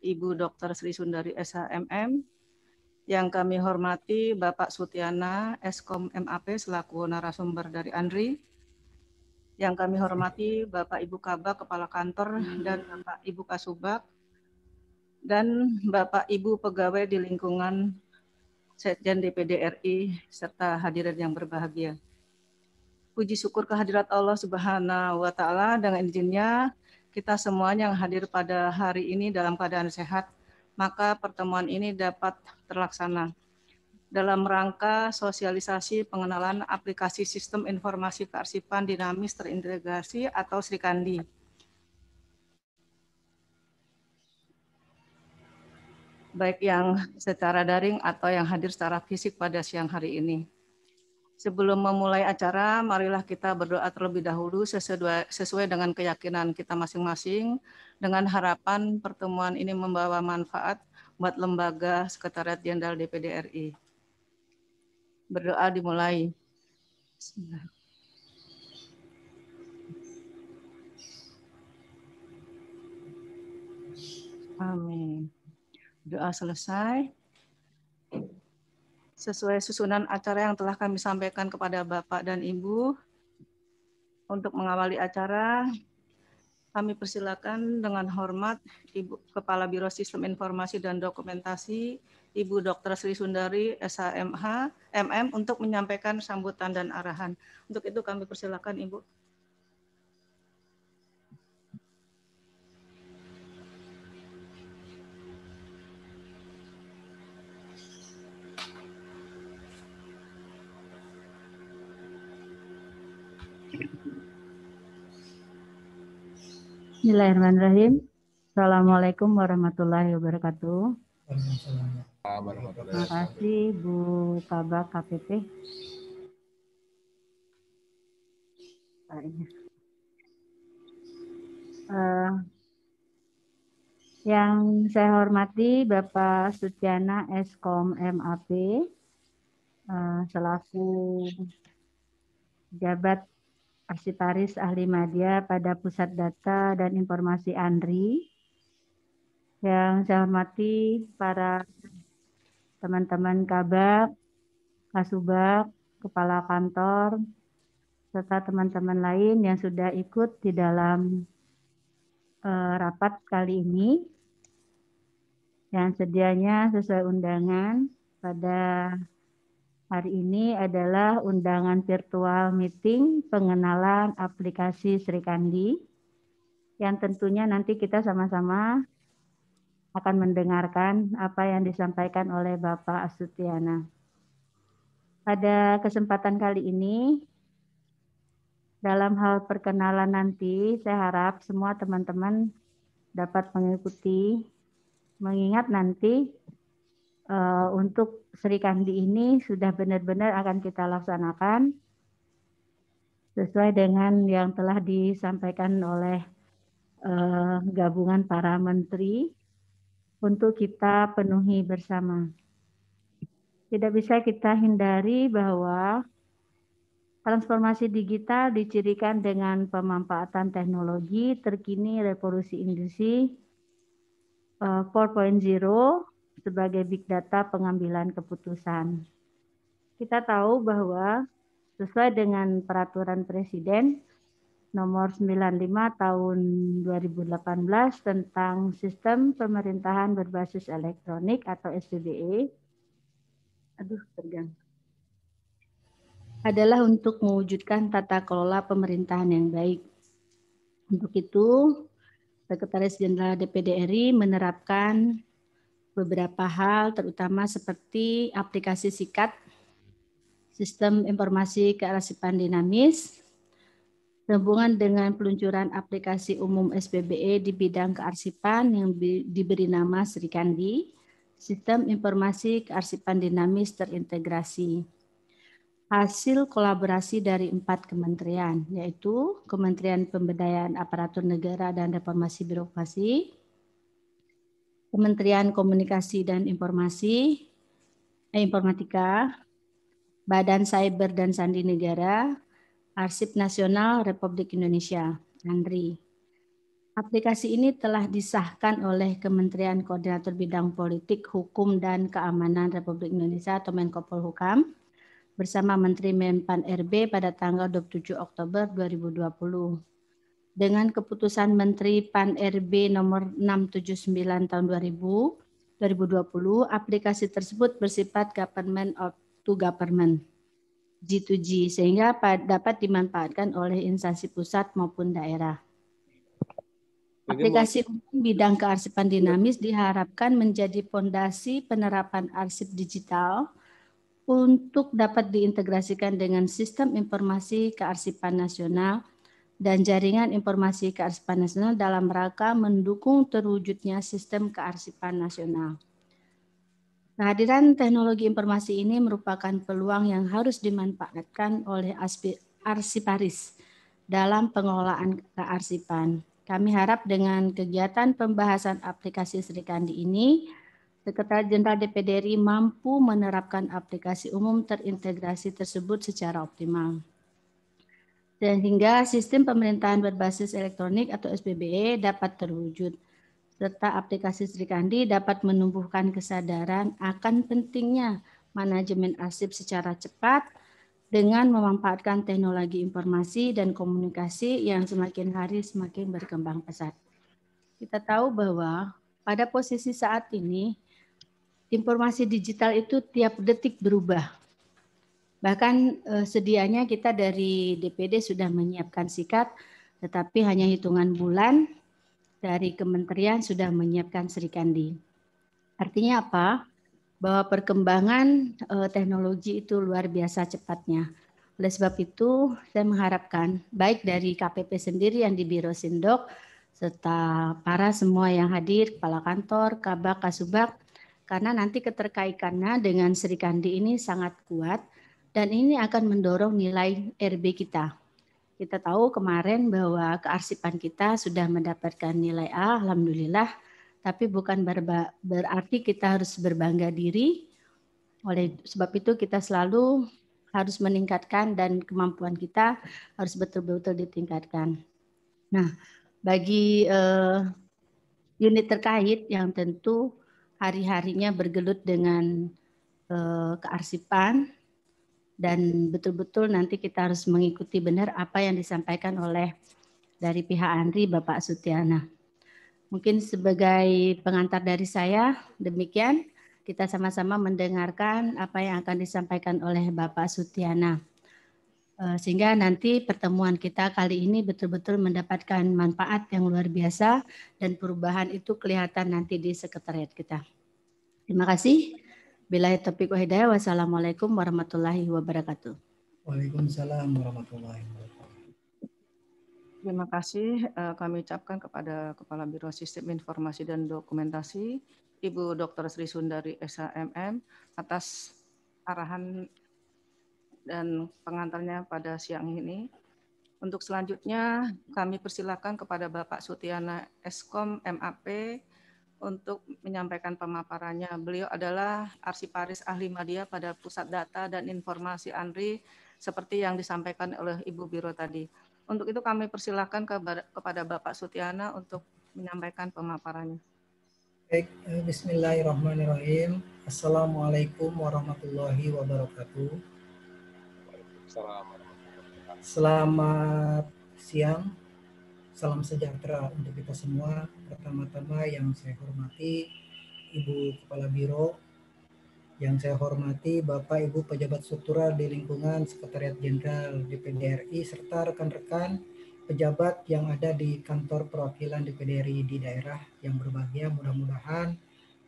Ibu Dr. Sri Sundari SHMM. Yang kami hormati Bapak Sutiana Eskom MAP selaku narasumber dari ANDRI. Yang kami hormati Bapak Ibu Kabak Kepala Kantor dan Bapak Ibu Kasubag dan Bapak Ibu pegawai di lingkungan Sekjen DPD RI serta hadirin yang berbahagia. Puji syukur kehadirat Allah Subhanahu wa Ta'ala, dengan izinnya kita semuanya yang hadir pada hari ini dalam keadaan sehat, maka pertemuan ini dapat terlaksana dalam rangka sosialisasi pengenalan aplikasi Sistem Informasi Kearsipan Dinamis Terintegrasi atau Srikandi. Baik yang secara daring atau yang hadir secara fisik pada siang hari ini. Sebelum memulai acara, marilah kita berdoa terlebih dahulu sesuai dengan keyakinan kita masing-masing, dengan harapan pertemuan ini membawa manfaat buat Lembaga Sekretariat Jenderal DPD RI. Berdoa dimulai. Bismillah. Amin. Doa selesai. Sesuai susunan acara yang telah kami sampaikan kepada Bapak dan Ibu, untuk mengawali acara, kami persilakan dengan hormat Ibu Kepala Biro Sistem Informasi dan Dokumentasi, Ibu Dr. Sri Sundari SHMH MM untuk menyampaikan sambutan dan arahan. Untuk itu kami persilakan Ibu. Bismillahirrahmanirrahim. Assalamualaikum warahmatullahi wabarakatuh. Terima kasih Bu Kabak KPP. Yang saya hormati Bapak Sutiana Eskom MAP selaku Jabat Arsitaris Ahli Media pada Pusat Data dan Informasi ANDRI. Yang saya hormati para teman-teman Kabak, Kasubag, Kepala Kantor, serta teman-teman lain yang sudah ikut di dalam rapat kali ini. Yang sedianya sesuai undangan pada hari ini adalah undangan virtual meeting pengenalan aplikasi Srikandi, yang tentunya nanti kita sama-sama akan mendengarkan apa yang disampaikan oleh Bapak Sutiana. Pada kesempatan kali ini, dalam hal perkenalan nanti, saya harap semua teman-teman dapat mengikuti, mengingat nanti untuk Srikandi ini sudah benar-benar akan kita laksanakan sesuai dengan yang telah disampaikan oleh gabungan para menteri untuk kita penuhi bersama. Tidak bisa kita hindari bahwa transformasi digital dicirikan dengan pemanfaatan teknologi terkini revolusi industri 4.0 sebagai big data pengambilan keputusan. Kita tahu bahwa sesuai dengan peraturan Presiden nomor 95 tahun 2018 tentang sistem pemerintahan berbasis elektronik atau SPBE, adalah untuk mewujudkan tata kelola pemerintahan yang baik. Untuk itu, Sekretaris Jenderal DPD RI menerapkan beberapa hal, terutama seperti aplikasi SIKAD, Sistem Informasi Kearsipan Dinamis, sehubungan dengan peluncuran aplikasi umum SPBE di bidang kearsipan yang diberi nama Srikandi, Sistem Informasi Kearsipan Dinamis Terintegrasi. Hasil kolaborasi dari 4 kementerian, yaitu Kementerian Pemberdayaan Aparatur Negara dan Reformasi Birokrasi, Kementerian Komunikasi dan Informatika, Badan Cyber dan Sandi Negara, Arsip Nasional Republik Indonesia, ANDRI. Aplikasi ini telah disahkan oleh Kementerian Koordinator Bidang Politik, Hukum, dan Keamanan Republik Indonesia atau Menko Polhukam bersama Menteri Menpan RB pada tanggal 27 Oktober 2020. Dengan keputusan Menteri Pan RB nomor 679 tahun 2020, aplikasi tersebut bersifat government to government, G2G, sehingga dapat dimanfaatkan oleh instansi pusat maupun daerah. Aplikasi umum bidang kearsipan dinamis diharapkan menjadi fondasi penerapan arsip digital untuk dapat diintegrasikan dengan sistem informasi kearsipan nasional dan jaringan informasi kearsipan nasional dalam rangka mendukung terwujudnya sistem kearsipan nasional. Kehadiran teknologi informasi ini merupakan peluang yang harus dimanfaatkan oleh arsiparis dalam pengelolaan kearsipan. Kami harap dengan kegiatan pembahasan aplikasi Sri Kandi ini, Sekretaris Jenderal DPD RI mampu menerapkan aplikasi umum terintegrasi tersebut secara optimal. Sehingga sistem pemerintahan berbasis elektronik atau SPBE dapat terwujud, serta aplikasi Sri Kandi dapat menumbuhkan kesadaran akan pentingnya manajemen arsip secara cepat dengan memanfaatkan teknologi informasi dan komunikasi yang semakin hari semakin berkembang pesat. Kita tahu bahwa pada posisi saat ini, informasi digital itu tiap detik berubah. Bahkan sedianya kita dari DPD sudah menyiapkan sikat, tetapi hanya hitungan bulan dari kementerian sudah menyiapkan Sri Kandi. Artinya apa? Bahwa perkembangan teknologi itu luar biasa cepatnya. Oleh sebab itu, saya mengharapkan baik dari KPP sendiri yang di Biro Sindok, serta para semua yang hadir, Kepala Kantor, Kabak, Kasubag, karena nanti keterkaitannya dengan Sri Kandi ini sangat kuat, dan ini akan mendorong nilai RB kita. Kita tahu kemarin bahwa kearsipan kita sudah mendapatkan nilai A, alhamdulillah, tapi bukan berarti kita harus berbangga diri. Oleh sebab itu kita selalu harus meningkatkan dan kemampuan kita harus betul-betul ditingkatkan. Nah, bagi unit terkait yang tentu hari-harinya bergelut dengan kearsipan dan betul-betul nanti kita harus mengikuti benar apa yang disampaikan oleh dari pihak ANRI Bapak Sutiana. Mungkin sebagai pengantar dari saya, demikian kita sama-sama mendengarkan apa yang akan disampaikan oleh Bapak Sutiana. Sehingga nanti pertemuan kita kali ini betul-betul mendapatkan manfaat yang luar biasa dan perubahan itu kelihatan nanti di sekretariat kita. Terima kasih. Billahi taufiq wa hidayah. Wassalamualaikum warahmatullahi wabarakatuh. Waalaikumsalam warahmatullahi wabarakatuh. Terima kasih kami ucapkan kepada Kepala Biro Sistem Informasi dan Dokumentasi, Ibu Dr. Sri Sundari SHMM, atas arahan dan pengantarnya pada siang ini. Untuk selanjutnya kami persilakan kepada Bapak Sutiana Eskom MAP untuk menyampaikan pemaparannya. Beliau adalah arsiparis ahli media pada Pusat Data dan Informasi ANRI seperti yang disampaikan oleh Ibu Biro tadi. Untuk itu kami persilakan kepada Bapak Sutiana untuk menyampaikan pemaparannya. Baik, bismillahirrahmanirrahim. Assalamualaikum warahmatullahi wabarakatuh. Selamat siang, salam sejahtera untuk kita semua. Pertama-tama yang saya hormati Ibu Kepala Biro, yang saya hormati Bapak Ibu pejabat struktural di lingkungan Sekretariat Jenderal DPD RI serta rekan-rekan pejabat yang ada di kantor perwakilan DPD RI di daerah yang berbahagia. Mudah-mudahan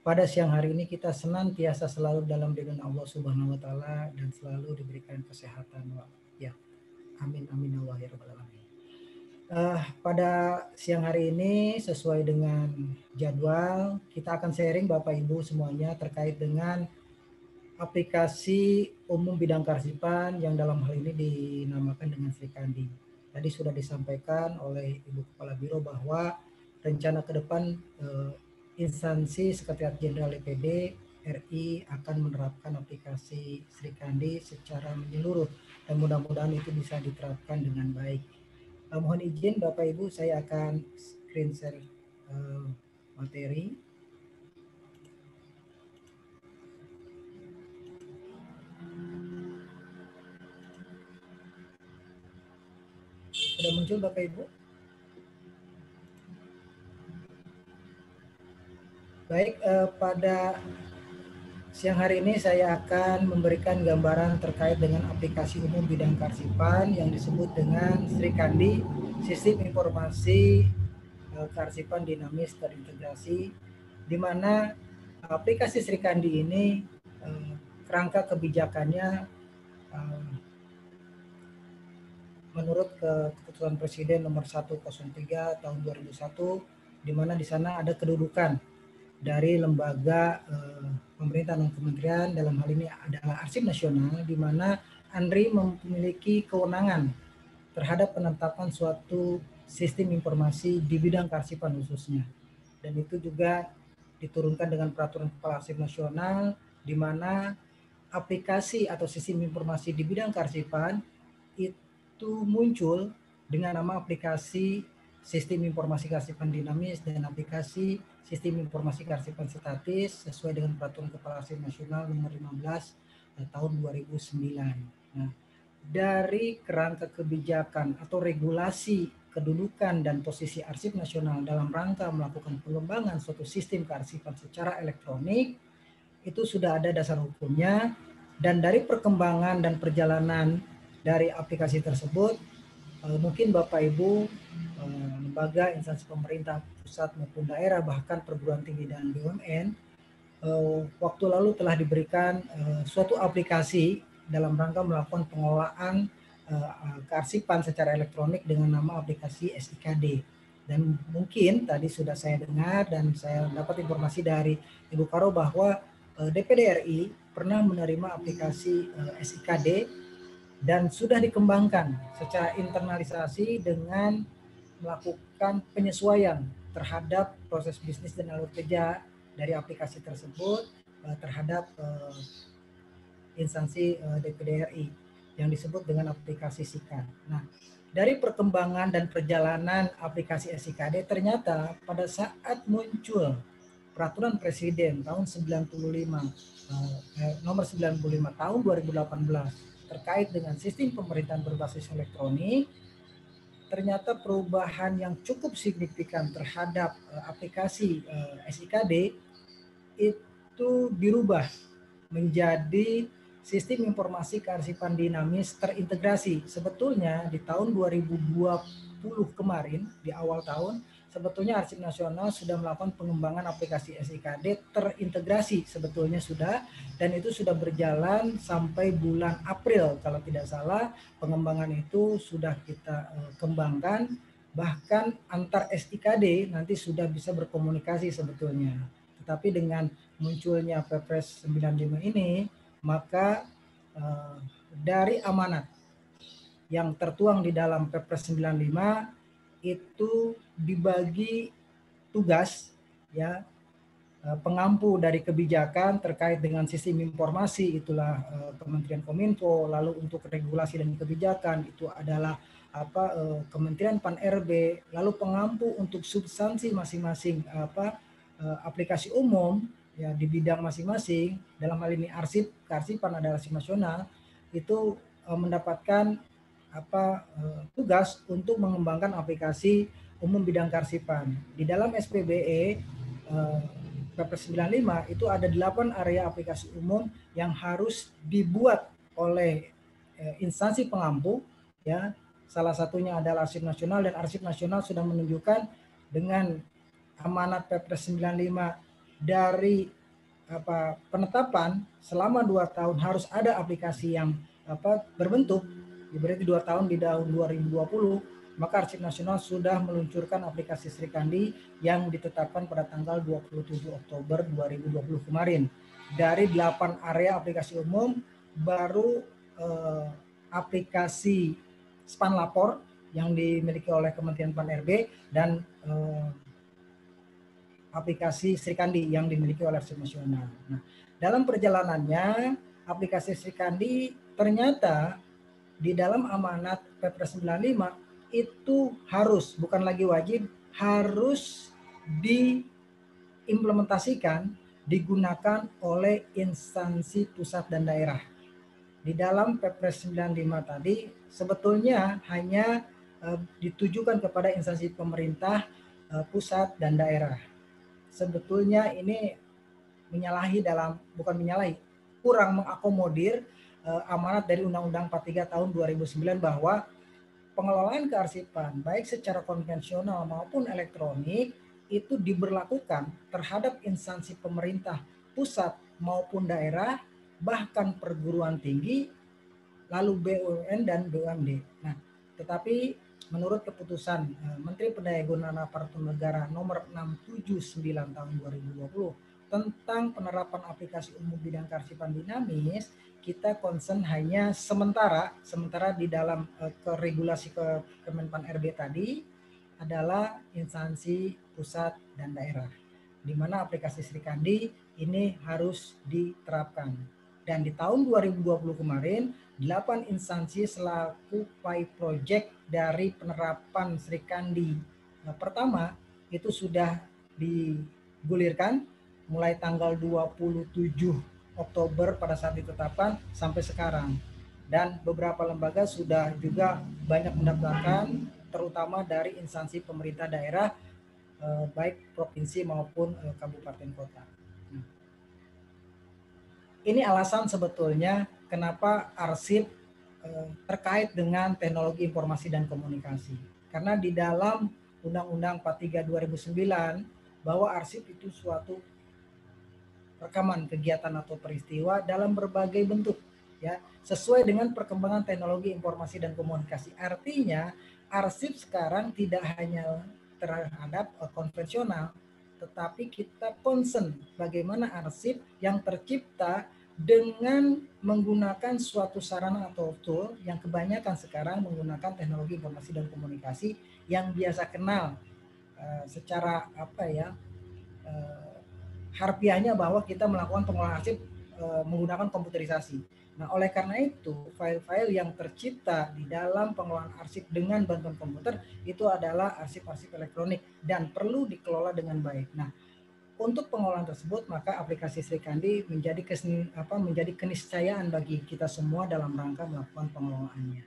pada siang hari ini kita senantiasa selalu dalam lindungan Allah Subhanahu wa taala dan selalu diberikan kesehatan. Ya. Amin amin ya rabbal alamin. Pada siang hari ini sesuai dengan jadwal kita akan sharing Bapak Ibu semuanya terkait dengan aplikasi umum bidang kearsipan yang dalam hal ini dinamakan dengan Sri Kandi. Tadi sudah disampaikan oleh Ibu Kepala Biro bahwa rencana ke depan instansi Sekretariat Jenderal DPD RI akan menerapkan aplikasi Sri Kandi secara menyeluruh dan mudah-mudahan itu bisa diterapkan dengan baik. Mohon izin Bapak Ibu, saya akan screen share materi. Sudah muncul Bapak Ibu? Baik, pada siang hari ini saya akan memberikan gambaran terkait dengan aplikasi umum bidang kearsipan yang disebut dengan Srikandi, Sistem Informasi Kearsipan Dinamis Terintegrasi, di mana aplikasi Srikandi ini kerangka kebijakannya menurut keputusan Presiden nomor 103 tahun 2001, di mana di sana ada kedudukan dari lembaga pemerintah dan kementerian, dalam hal ini adalah Arsip Nasional, di mana ANRI memiliki kewenangan terhadap penetapan suatu sistem informasi di bidang kearsipan khususnya. Dan itu juga diturunkan dengan peraturan Kepala Arsip Nasional, di mana aplikasi atau sistem informasi di bidang kearsipan itu muncul dengan nama aplikasi Sistem Informasi Kearsipan Dinamis dan aplikasi Sistem Informasi Kearsipan Statis sesuai dengan Peraturan Kepala Arsip Nasional nomor 15 tahun 2009. Nah, dari kerangka kebijakan atau regulasi kedudukan dan posisi Arsip Nasional dalam rangka melakukan pengembangan suatu sistem kearsipan secara elektronik, itu sudah ada dasar hukumnya, dan dari perkembangan dan perjalanan dari aplikasi tersebut, mungkin Bapak Ibu, lembaga instansi pemerintah pusat maupun daerah, bahkan perguruan tinggi dan BUMN, waktu lalu telah diberikan suatu aplikasi dalam rangka melakukan pengelolaan kearsipan secara elektronik dengan nama aplikasi SIKD. Dan mungkin tadi sudah saya dengar dan saya dapat informasi dari Ibu Karo bahwa DPD RI pernah menerima aplikasi SIKD dan sudah dikembangkan secara internalisasi dengan melakukan penyesuaian terhadap proses bisnis dan alur kerja dari aplikasi tersebut terhadap instansi DPD RI yang disebut dengan aplikasi SIKAD. Nah, dari perkembangan dan perjalanan aplikasi SIKD, ternyata pada saat muncul Peraturan Presiden tahun 95 nomor 95 tahun 2018 terkait dengan sistem pemerintahan berbasis elektronik, ternyata perubahan yang cukup signifikan terhadap aplikasi SIKD itu dirubah menjadi Sistem Informasi Kearsipan Dinamis Terintegrasi. Sebetulnya di tahun 2020 kemarin, di awal tahun, sebetulnya Arsip Nasional sudah melakukan pengembangan aplikasi SIKD terintegrasi sebetulnya sudah, dan itu sudah berjalan sampai bulan April kalau tidak salah. Pengembangan itu sudah kita kembangkan, bahkan antar SIKD nanti sudah bisa berkomunikasi sebetulnya. Tetapi dengan munculnya Perpres 95 ini, maka dari amanat yang tertuang di dalam Perpres 95 itu dibagi tugas ya pengampu dari kebijakan terkait dengan sistem informasi, itulah Kementerian Kominfo. Lalu untuk regulasi dan kebijakan itu adalah Kementerian Pan-RB. Lalu pengampu untuk substansi masing-masing aplikasi umum ya di bidang masing-masing, dalam hal ini arsip, kearsipan adalah Arsip Nasional, itu mendapatkan tugas untuk mengembangkan aplikasi umum bidang kearsipan. Di dalam SPBE Perpres 95 itu ada 8 area aplikasi umum yang harus dibuat oleh instansi pengampu ya. Salah satunya adalah Arsip Nasional, dan Arsip Nasional sudah menunjukkan dengan amanat Perpres 95 dari penetapan selama 2 tahun harus ada aplikasi yang berbentuk, berarti 2 tahun di tahun 2020, maka Arsip Nasional sudah meluncurkan aplikasi Srikandi yang ditetapkan pada tanggal 27 Oktober 2020 kemarin. Dari 8 area aplikasi umum, baru aplikasi Span Lapor yang dimiliki oleh Kementerian Pan-RB dan aplikasi Srikandi yang dimiliki oleh Arsip Nasional. Nah, dalam perjalanannya aplikasi Srikandi ternyata di dalam amanat Perpres 95 itu harus, bukan lagi wajib, harus diimplementasikan, digunakan oleh instansi pusat dan daerah. Di dalam Perpres 95 tadi sebetulnya hanya ditujukan kepada instansi pemerintah pusat dan daerah. Sebetulnya ini kurang mengakomodir amanat dari Undang-Undang 43 tahun 2009 bahwa pengelolaan kearsipan baik secara konvensional maupun elektronik itu diberlakukan terhadap instansi pemerintah pusat maupun daerah, bahkan perguruan tinggi, lalu BUMN dan BUMD. Nah, tetapi menurut keputusan Menteri Pendayagunaan Aparatur Negara nomor 679 tahun 2020 tentang penerapan aplikasi umum bidang kearsipan dinamis, kita concern hanya sementara di dalam regulasi Kemenpan RB tadi adalah instansi pusat dan daerah, di mana aplikasi Srikandi ini harus diterapkan. Dan di tahun 2020 kemarin, 8 instansi selaku pilot project dari penerapan Srikandi pertama itu sudah digulirkan mulai tanggal 27 Oktober pada saat ditetapkan sampai sekarang. Dan beberapa lembaga sudah juga banyak mendaftarkan, terutama dari instansi pemerintah daerah baik provinsi maupun kabupaten kota. Ini alasan sebetulnya kenapa arsip terkait dengan teknologi informasi dan komunikasi. Karena di dalam Undang-Undang 43 2009 bahwa arsip itu suatu rekaman kegiatan atau peristiwa dalam berbagai bentuk, ya, sesuai dengan perkembangan teknologi informasi dan komunikasi. Artinya arsip sekarang tidak hanya terhadap konvensional, tetapi kita concern bagaimana arsip yang tercipta dengan menggunakan suatu sarana atau tool yang kebanyakan sekarang menggunakan teknologi informasi dan komunikasi yang biasa kenal secara harfiahnya bahwa kita melakukan pengolahan arsip menggunakan komputerisasi. Nah, oleh karena itu, file-file yang tercipta di dalam pengolahan arsip dengan bantuan komputer itu adalah arsip-arsip elektronik dan perlu dikelola dengan baik. Nah, untuk pengolahan tersebut, maka aplikasi Srikandi menjadi keniscayaan bagi kita semua dalam rangka melakukan pengelolaannya.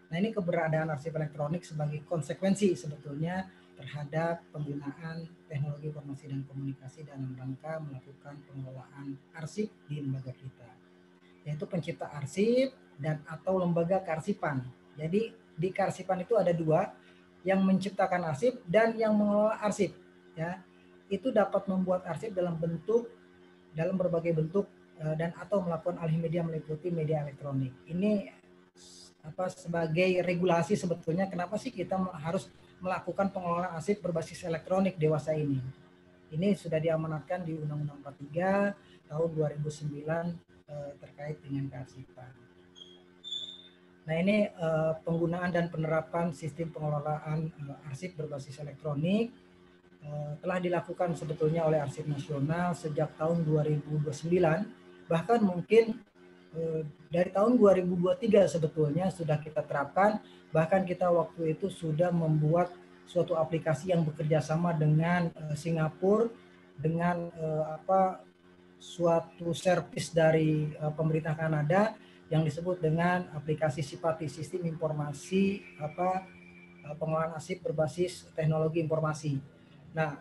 Nah, ini keberadaan arsip elektronik sebagai konsekuensi sebetulnya terhadap penggunaan teknologi informasi dan komunikasi dalam rangka melakukan pengelolaan arsip di lembaga kita, yaitu pencipta arsip dan atau lembaga kearsipan. Jadi di kearsipan itu ada dua, yang menciptakan arsip dan yang mengelola arsip, ya. Itu dapat membuat arsip dalam berbagai bentuk dan atau melakukan alih media meliputi media elektronik. Ini sebagai regulasi sebetulnya kenapa sih kita harus melakukan pengelolaan arsip berbasis elektronik dewasa ini. Ini sudah diamanatkan di Undang-Undang 43 tahun 2009 terkait dengan kearsipan. Nah, ini penggunaan dan penerapan sistem pengelolaan arsip berbasis elektronik telah dilakukan sebetulnya oleh Arsip Nasional sejak tahun 2029, bahkan mungkin dari tahun 2023 sebetulnya sudah kita terapkan, bahkan kita waktu itu sudah membuat suatu aplikasi yang bekerja sama dengan Singapura dengan suatu servis dari pemerintah Kanada yang disebut dengan aplikasi Sipati, sistem informasi pengolahan arsip berbasis teknologi informasi. Nah,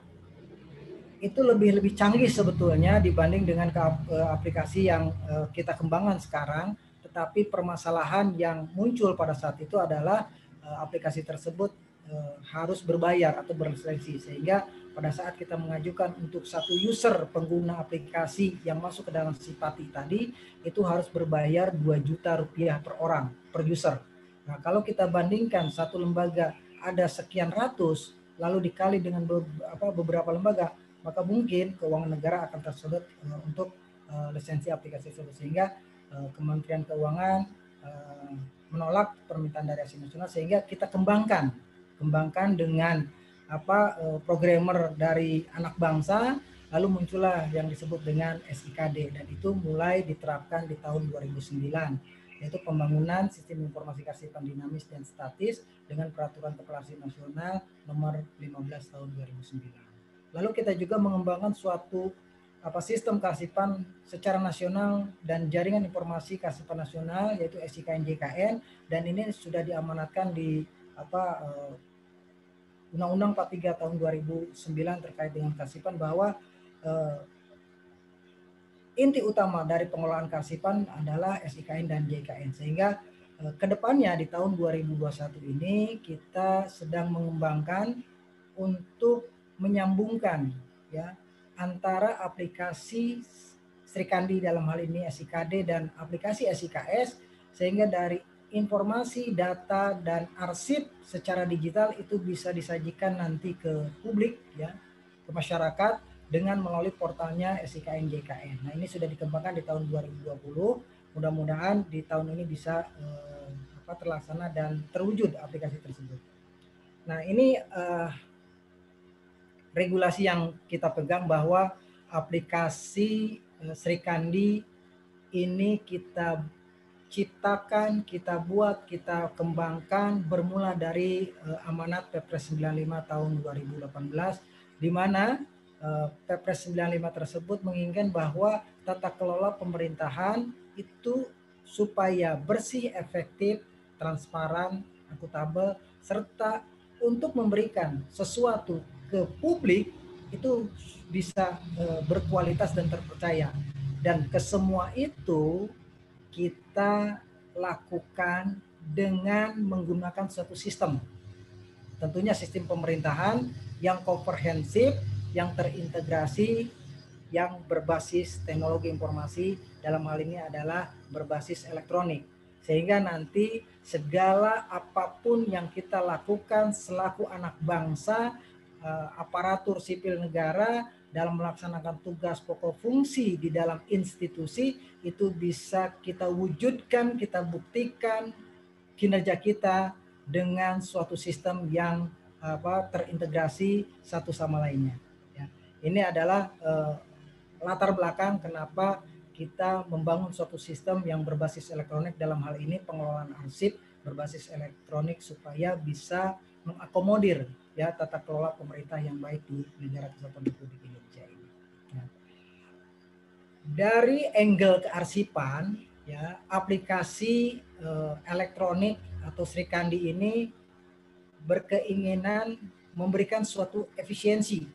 itu lebih canggih sebetulnya dibanding dengan aplikasi yang kita kembangkan sekarang, tetapi permasalahan yang muncul pada saat itu adalah aplikasi tersebut harus berbayar atau berlisensi, sehingga pada saat kita mengajukan untuk satu user pengguna aplikasi yang masuk ke dalam Sipati tadi itu harus berbayar 2 juta rupiah per orang, per user. Nah, kalau kita bandingkan satu lembaga ada sekian ratus lalu dikali dengan beberapa lembaga, maka mungkin keuangan negara akan tersedot untuk lisensi aplikasi tersebut, sehingga Kementerian Keuangan menolak permintaan dari Arsip Nasional, sehingga kita kembangkan dengan programmer dari anak bangsa, lalu muncullah yang disebut dengan SIKD, dan itu mulai diterapkan di tahun 2009. yaitu pembangunan sistem informasi kearsipan dinamis dan statis dengan peraturan Kepala Arsip Nasional nomor 15 tahun 2009. Lalu kita juga mengembangkan suatu sistem kearsipan secara nasional dan jaringan informasi kearsipan nasional yaitu SIKN-JKN, dan ini sudah diamanatkan di Undang-Undang 43 tahun 2009 terkait dengan kearsipan, bahwa inti utama dari pengelolaan kearsipan adalah SIKN dan JKN. Sehingga kedepannya di tahun 2021 ini kita sedang mengembangkan untuk menyambungkan ya antara aplikasi Srikandi dalam hal ini SIKD dan aplikasi SIKS, sehingga dari informasi, data, dan arsip secara digital itu bisa disajikan nanti ke publik ya, ke masyarakat dengan melalui portalnya SIKN JKN. Nah, ini sudah dikembangkan di tahun 2020. Mudah-mudahan di tahun ini bisa terlaksana dan terwujud aplikasi tersebut. Nah, ini regulasi yang kita pegang bahwa aplikasi Srikandi ini kita ciptakan, kita buat, kita kembangkan bermula dari amanat Perpres 95 tahun 2018, di mana Perpres 95 tersebut menginginkan bahwa tata kelola pemerintahan itu supaya bersih, efektif, transparan, akuntabel, serta untuk memberikan sesuatu ke publik itu bisa berkualitas dan terpercaya. Dan kesemua itu kita lakukan dengan menggunakan suatu sistem. Tentunya sistem pemerintahan yang komprehensif, yang terintegrasi, yang berbasis teknologi informasi, dalam hal ini adalah berbasis elektronik. Sehingga nanti segala apapun yang kita lakukan selaku anak bangsa, aparatur sipil negara dalam melaksanakan tugas pokok fungsi di dalam institusi, itu bisa kita wujudkan, kita buktikan kinerja kita dengan suatu sistem yang terintegrasi satu sama lainnya. Ya. Ini adalah latar belakang kenapa kita membangun suatu sistem yang berbasis elektronik, dalam hal ini pengelolaan arsip berbasis elektronik, supaya bisa mengakomodir ya tata kelola pemerintah yang baik di negara kesatuan Republik Indonesia ini. Ya. Dari angle kearsipan, ya aplikasi elektronik atau Srikandi ini berkeinginan memberikan suatu efisiensi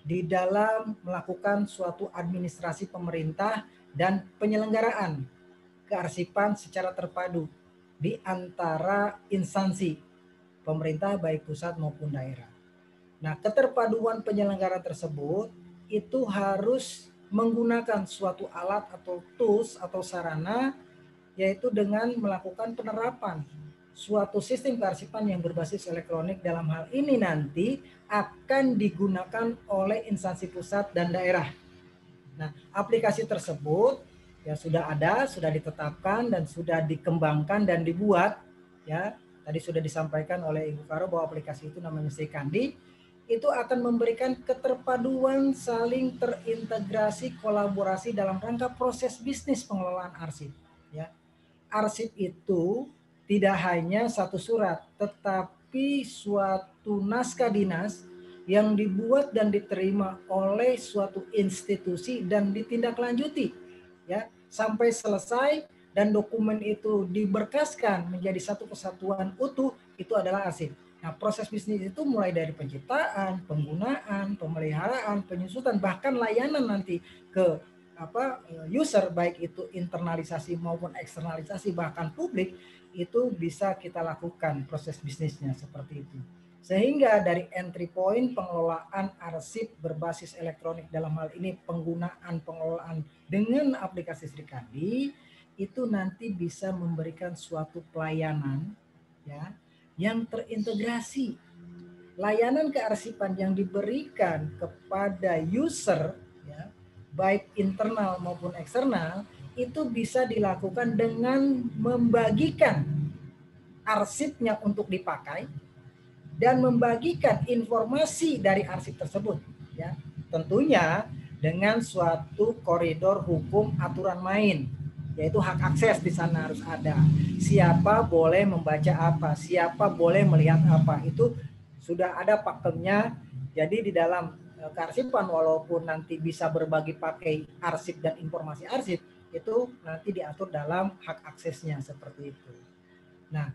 di dalam melakukan suatu administrasi pemerintah dan penyelenggaraan kearsipan secara terpadu di antara instansi pemerintah baik pusat maupun daerah. Nah, keterpaduan penyelenggaraan tersebut itu harus menggunakan suatu alat atau tools atau sarana, yaitu dengan melakukan penerapan suatu sistem kearsipan yang berbasis elektronik. Dalam hal ini nanti akan digunakan oleh instansi pusat dan daerah. Nah, aplikasi tersebut ya sudah ada, sudah ditetapkan dan sudah dikembangkan dan dibuat. Ya, tadi sudah disampaikan oleh Ibu Karo bahwa aplikasi itu namanya Srikandi. Itu akan memberikan keterpaduan, saling terintegrasi, kolaborasi dalam rangka proses bisnis pengelolaan arsip. Ya, arsip itu tidak hanya satu surat, tetapi suatu naskah dinas yang dibuat dan diterima oleh suatu institusi dan ditindaklanjuti ya sampai selesai, dan dokumen itu diberkaskan menjadi satu kesatuan utuh, itu adalah arsip. Nah, proses bisnis itu mulai dari penciptaan, penggunaan, pemeliharaan, penyusutan, bahkan layanan nanti ke user, baik itu internalisasi maupun eksternalisasi, bahkan publik, itu bisa kita lakukan proses bisnisnya seperti itu. Sehingga dari entry point pengelolaan arsip berbasis elektronik, dalam hal ini pengelolaan dengan aplikasi Srikandi, itu nanti bisa memberikan suatu pelayanan ya yang terintegrasi. Layanan kearsipan yang diberikan kepada user ya, baik internal maupun eksternal, itu bisa dilakukan dengan membagikan arsipnya untuk dipakai dan membagikan informasi dari arsip tersebut ya, tentunya dengan suatu koridor hukum aturan main yaitu hak akses di sana harus ada. Siapa boleh membaca apa, siapa boleh melihat apa, itu sudah ada pakemnya. Jadi di dalam kearsipan walaupun nanti bisa berbagi pakai arsip dan informasi arsip, itu nanti diatur dalam hak aksesnya seperti itu. Nah,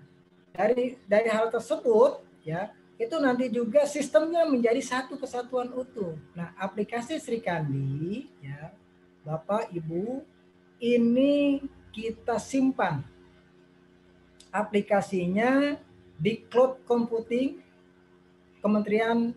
dari hal tersebut ya, itu nanti juga sistemnya menjadi satu kesatuan utuh. Nah, aplikasi Sri Kandi ya, Bapak Ibu, ini kita simpan aplikasinya di cloud computing Kementerian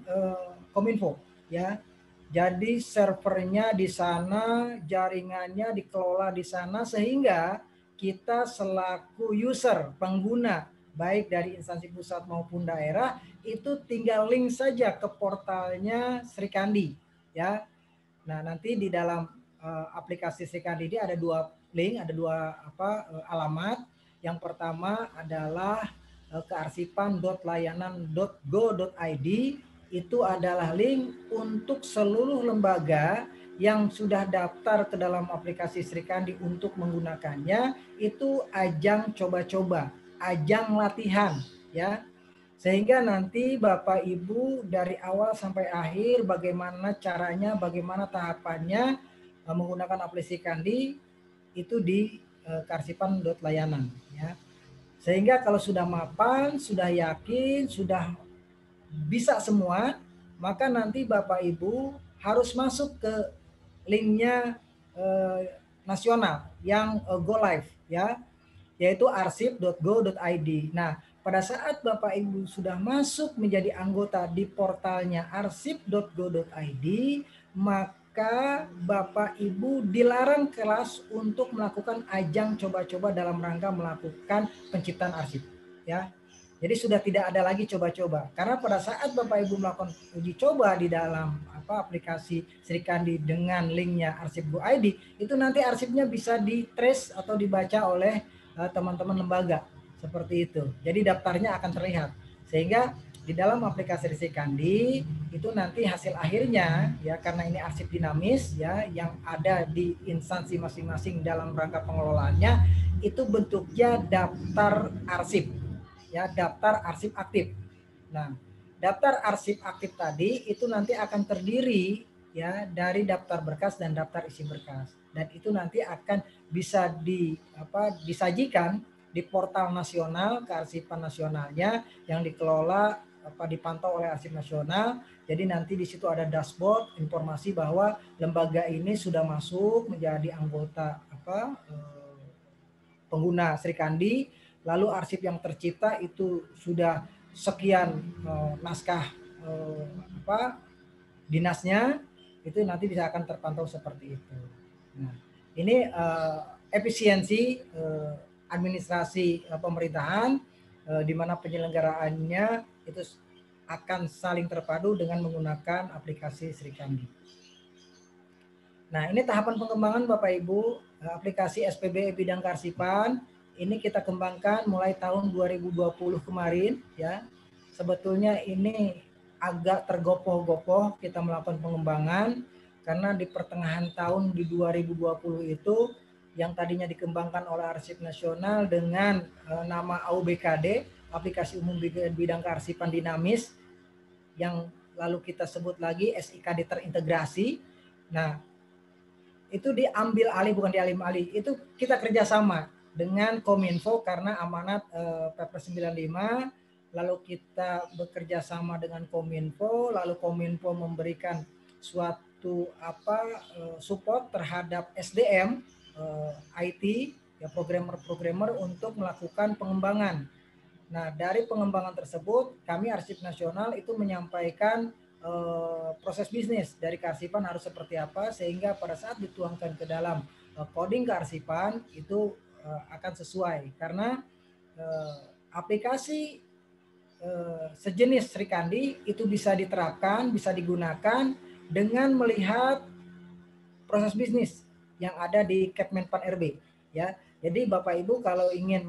Kominfo ya. Jadi servernya di sana, jaringannya dikelola di sana, sehingga kita selaku user, pengguna baik dari instansi pusat maupun daerah itu tinggal link saja ke portalnya Sri Kandi ya. Nah, nanti di dalam aplikasi Sri Kandi ini ada dua link, ada dua alamat. Yang pertama adalah kearsipan.layanan.go.id, itu adalah link untuk seluruh lembaga yang sudah daftar ke dalam aplikasi Sri Kandi untuk menggunakannya. Itu ajang coba-coba, ajang latihan ya. Sehingga nanti Bapak Ibu dari awal sampai akhir bagaimana caranya, bagaimana tahapannya menggunakan aplikasi Kandi itu di kearsipan.layanan ya. Sehingga kalau sudah mapan, sudah yakin, sudah bisa semua, maka nanti Bapak Ibu harus masuk ke linknya nasional yang go live ya, yaitu arsip.go.id. Nah, pada saat Bapak Ibu sudah masuk menjadi anggota di portalnya arsip.go.id, maka Bapak Ibu dilarang kelas untuk melakukan ajang coba-coba dalam rangka melakukan penciptaan arsip ya. Jadi sudah tidak ada lagi coba-coba, karena pada saat Bapak Ibu melakukan uji coba di dalam aplikasi Sri Kandi dengan linknya arsip.go.id, itu nanti arsipnya bisa di-trace atau dibaca oleh teman-teman lembaga seperti itu. Jadi daftarnya akan terlihat, sehingga di dalam aplikasi Sri Kandi itu nanti hasil akhirnya ya, karena ini arsip dinamis ya, yang ada di instansi masing-masing dalam rangka pengelolaannya, itu bentuknya daftar arsip ya, daftar arsip aktif. Nah, daftar arsip aktif tadi itu nanti akan terdiri ya dari daftar berkas dan daftar isi berkas, dan itu nanti akan bisa disajikan di portal nasional kearsipan nasionalnya yang dikelola dipantau oleh Arsip Nasional. Jadi nanti di situ ada dashboard informasi bahwa lembaga ini sudah masuk menjadi anggota pengguna Sri Kandi, lalu arsip yang tercipta itu sudah sekian naskah dinasnya, itu nanti bisa akan terpantau seperti itu. Nah, ini efisiensi administrasi pemerintahan di mana penyelenggaraannya itu akan saling terpadu dengan menggunakan aplikasi Sri Kandi. Nah, ini tahapan pengembangan Bapak Ibu, aplikasi SPB bidang kearsipan ini kita kembangkan mulai tahun 2020 kemarin ya. Sebetulnya ini agak tergopoh-gopoh kita melakukan pengembangan, karena di pertengahan tahun di 2020 itu yang tadinya dikembangkan oleh Arsip Nasional dengan nama AUBKD, aplikasi umum bidang kearsipan dinamis, yang lalu kita sebut lagi SIKD terintegrasi. Nah, itu diambil alih, bukan dialih-alih, itu kita kerjasama dengan Kominfo karena amanat Perpres 95, lalu kita bekerja sama dengan Kominfo, lalu Kominfo memberikan suatu support terhadap SDM IT ya, programmer untuk melakukan pengembangan. Nah, dari pengembangan tersebut kami Arsip Nasional itu menyampaikan proses bisnis dari kearsipan harus seperti apa, sehingga pada saat dituangkan ke dalam coding kearsipan itu akan sesuai, karena aplikasi sejenis Sri Kandi itu bisa diterapkan, bisa digunakan dengan melihat proses bisnis yang ada di Kepmenpan RB ya. Jadi Bapak Ibu kalau ingin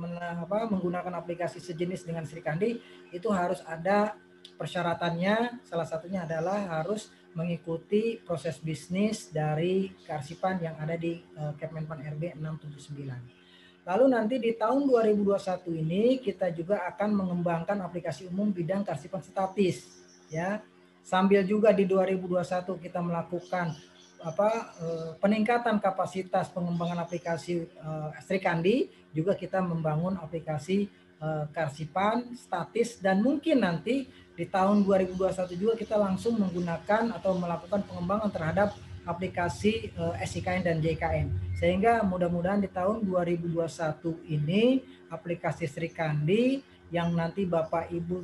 menggunakan aplikasi sejenis dengan Sri Kandi itu harus ada persyaratannya, salah satunya adalah harus mengikuti proses bisnis dari kearsipan yang ada di Kemenpan RB 679. Lalu nanti di tahun 2021 ini kita juga akan mengembangkan aplikasi umum bidang kearsipan statis, ya. Sambil juga di 2021 kita melakukan peningkatan kapasitas pengembangan aplikasi Sri Kandi, juga kita membangun aplikasi kearsipan statis, dan mungkin nanti di tahun 2021 juga kita langsung menggunakan atau melakukan pengembangan terhadap aplikasi SIKN dan JKN. Sehingga mudah-mudahan di tahun 2021 ini aplikasi Sri Kandi yang nanti Bapak Ibu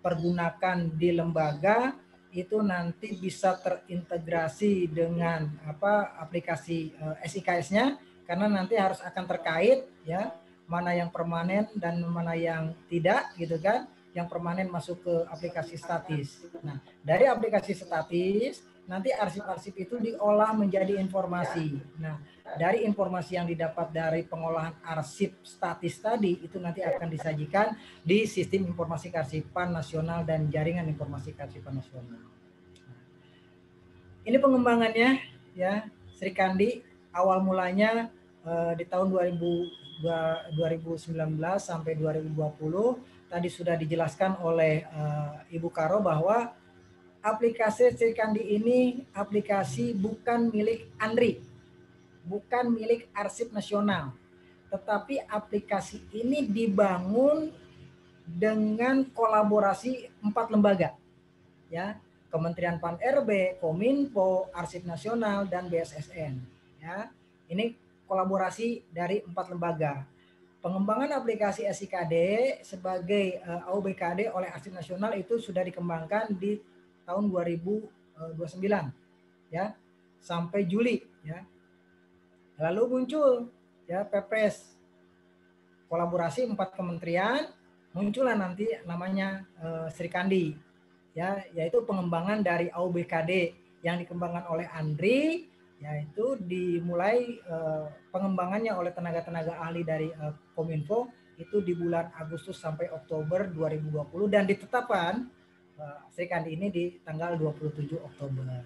pergunakan di lembaga itu nanti bisa terintegrasi dengan aplikasi SIKS-nya, karena nanti harus akan terkait, ya, mana yang permanen dan mana yang tidak, gitu kan. Yang permanen masuk ke aplikasi statis. Nah, dari aplikasi statis nanti arsip-arsip itu diolah menjadi informasi. Nah, dari informasi yang didapat dari pengolahan arsip statis tadi itu nanti akan disajikan di sistem informasi kearsipan nasional dan jaringan informasi kearsipan nasional. Ini pengembangannya, ya, Sri Kandi awal mulanya di tahun 2019 sampai 2020 tadi sudah dijelaskan oleh Ibu Karo bahwa aplikasi Sri Kandi ini aplikasi bukan milik ANRI, bukan milik Arsip Nasional, tetapi aplikasi ini dibangun dengan kolaborasi 4 lembaga, ya, Kementerian Pan RB, Kominfo, Arsip Nasional, dan BSSN, ya. Ini kolaborasi dari 4 lembaga. Pengembangan aplikasi SIKD sebagai AUBKD oleh Arsip Nasional itu sudah dikembangkan di tahun 2029, ya, sampai Juli, ya. Lalu muncul, ya, Perpres kolaborasi 4 kementerian, muncullah nanti namanya Sri Kandi, ya, yaitu pengembangan dari AUBKD yang dikembangkan oleh ANRI, yaitu dimulai pengembangannya oleh tenaga-tenaga ahli dari Kominfo itu di bulan Agustus sampai Oktober 2020, dan ditetapkan Sri Kandi ini di tanggal 27 Oktober.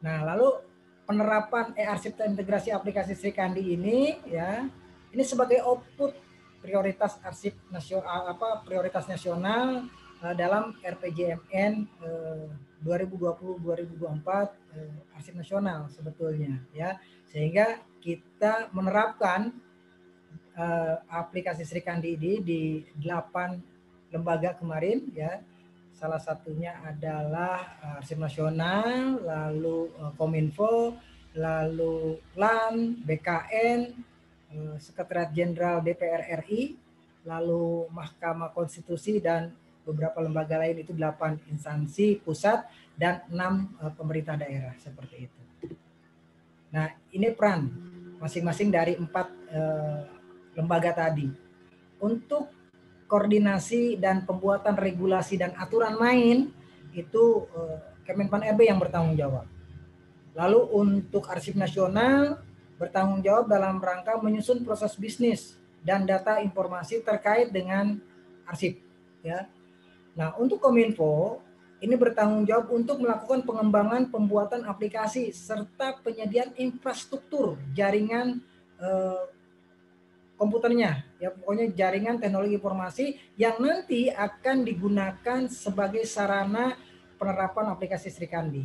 Nah, lalu penerapan e-arsip integrasi aplikasi Sri Kandi ini, ya, ini sebagai output prioritas arsip nasional, prioritas nasional dalam RPJMN 2020-2024 arsip nasional sebetulnya, ya, sehingga kita menerapkan aplikasi Sri Kandi ini di 8 lembaga kemarin, ya. Salah satunya adalah Arsip Nasional, lalu Kominfo, lalu LAN, BKN, Sekretariat Jenderal DPR RI, lalu Mahkamah Konstitusi, dan beberapa lembaga lain, itu 8 instansi pusat dan 6 pemerintah daerah, seperti itu. Nah, ini peran masing-masing dari 4 lembaga tadi. Untuk koordinasi dan pembuatan regulasi dan aturan main itu Kemenpan RB yang bertanggung jawab. Lalu untuk Arsip Nasional bertanggung jawab dalam rangka menyusun proses bisnis dan data informasi terkait dengan arsip, ya. Nah, untuk Kominfo ini bertanggung jawab untuk melakukan pengembangan pembuatan aplikasi serta penyediaan infrastruktur jaringan komputernya, ya, pokoknya jaringan teknologi informasi yang nanti akan digunakan sebagai sarana penerapan aplikasi Sri Kandi.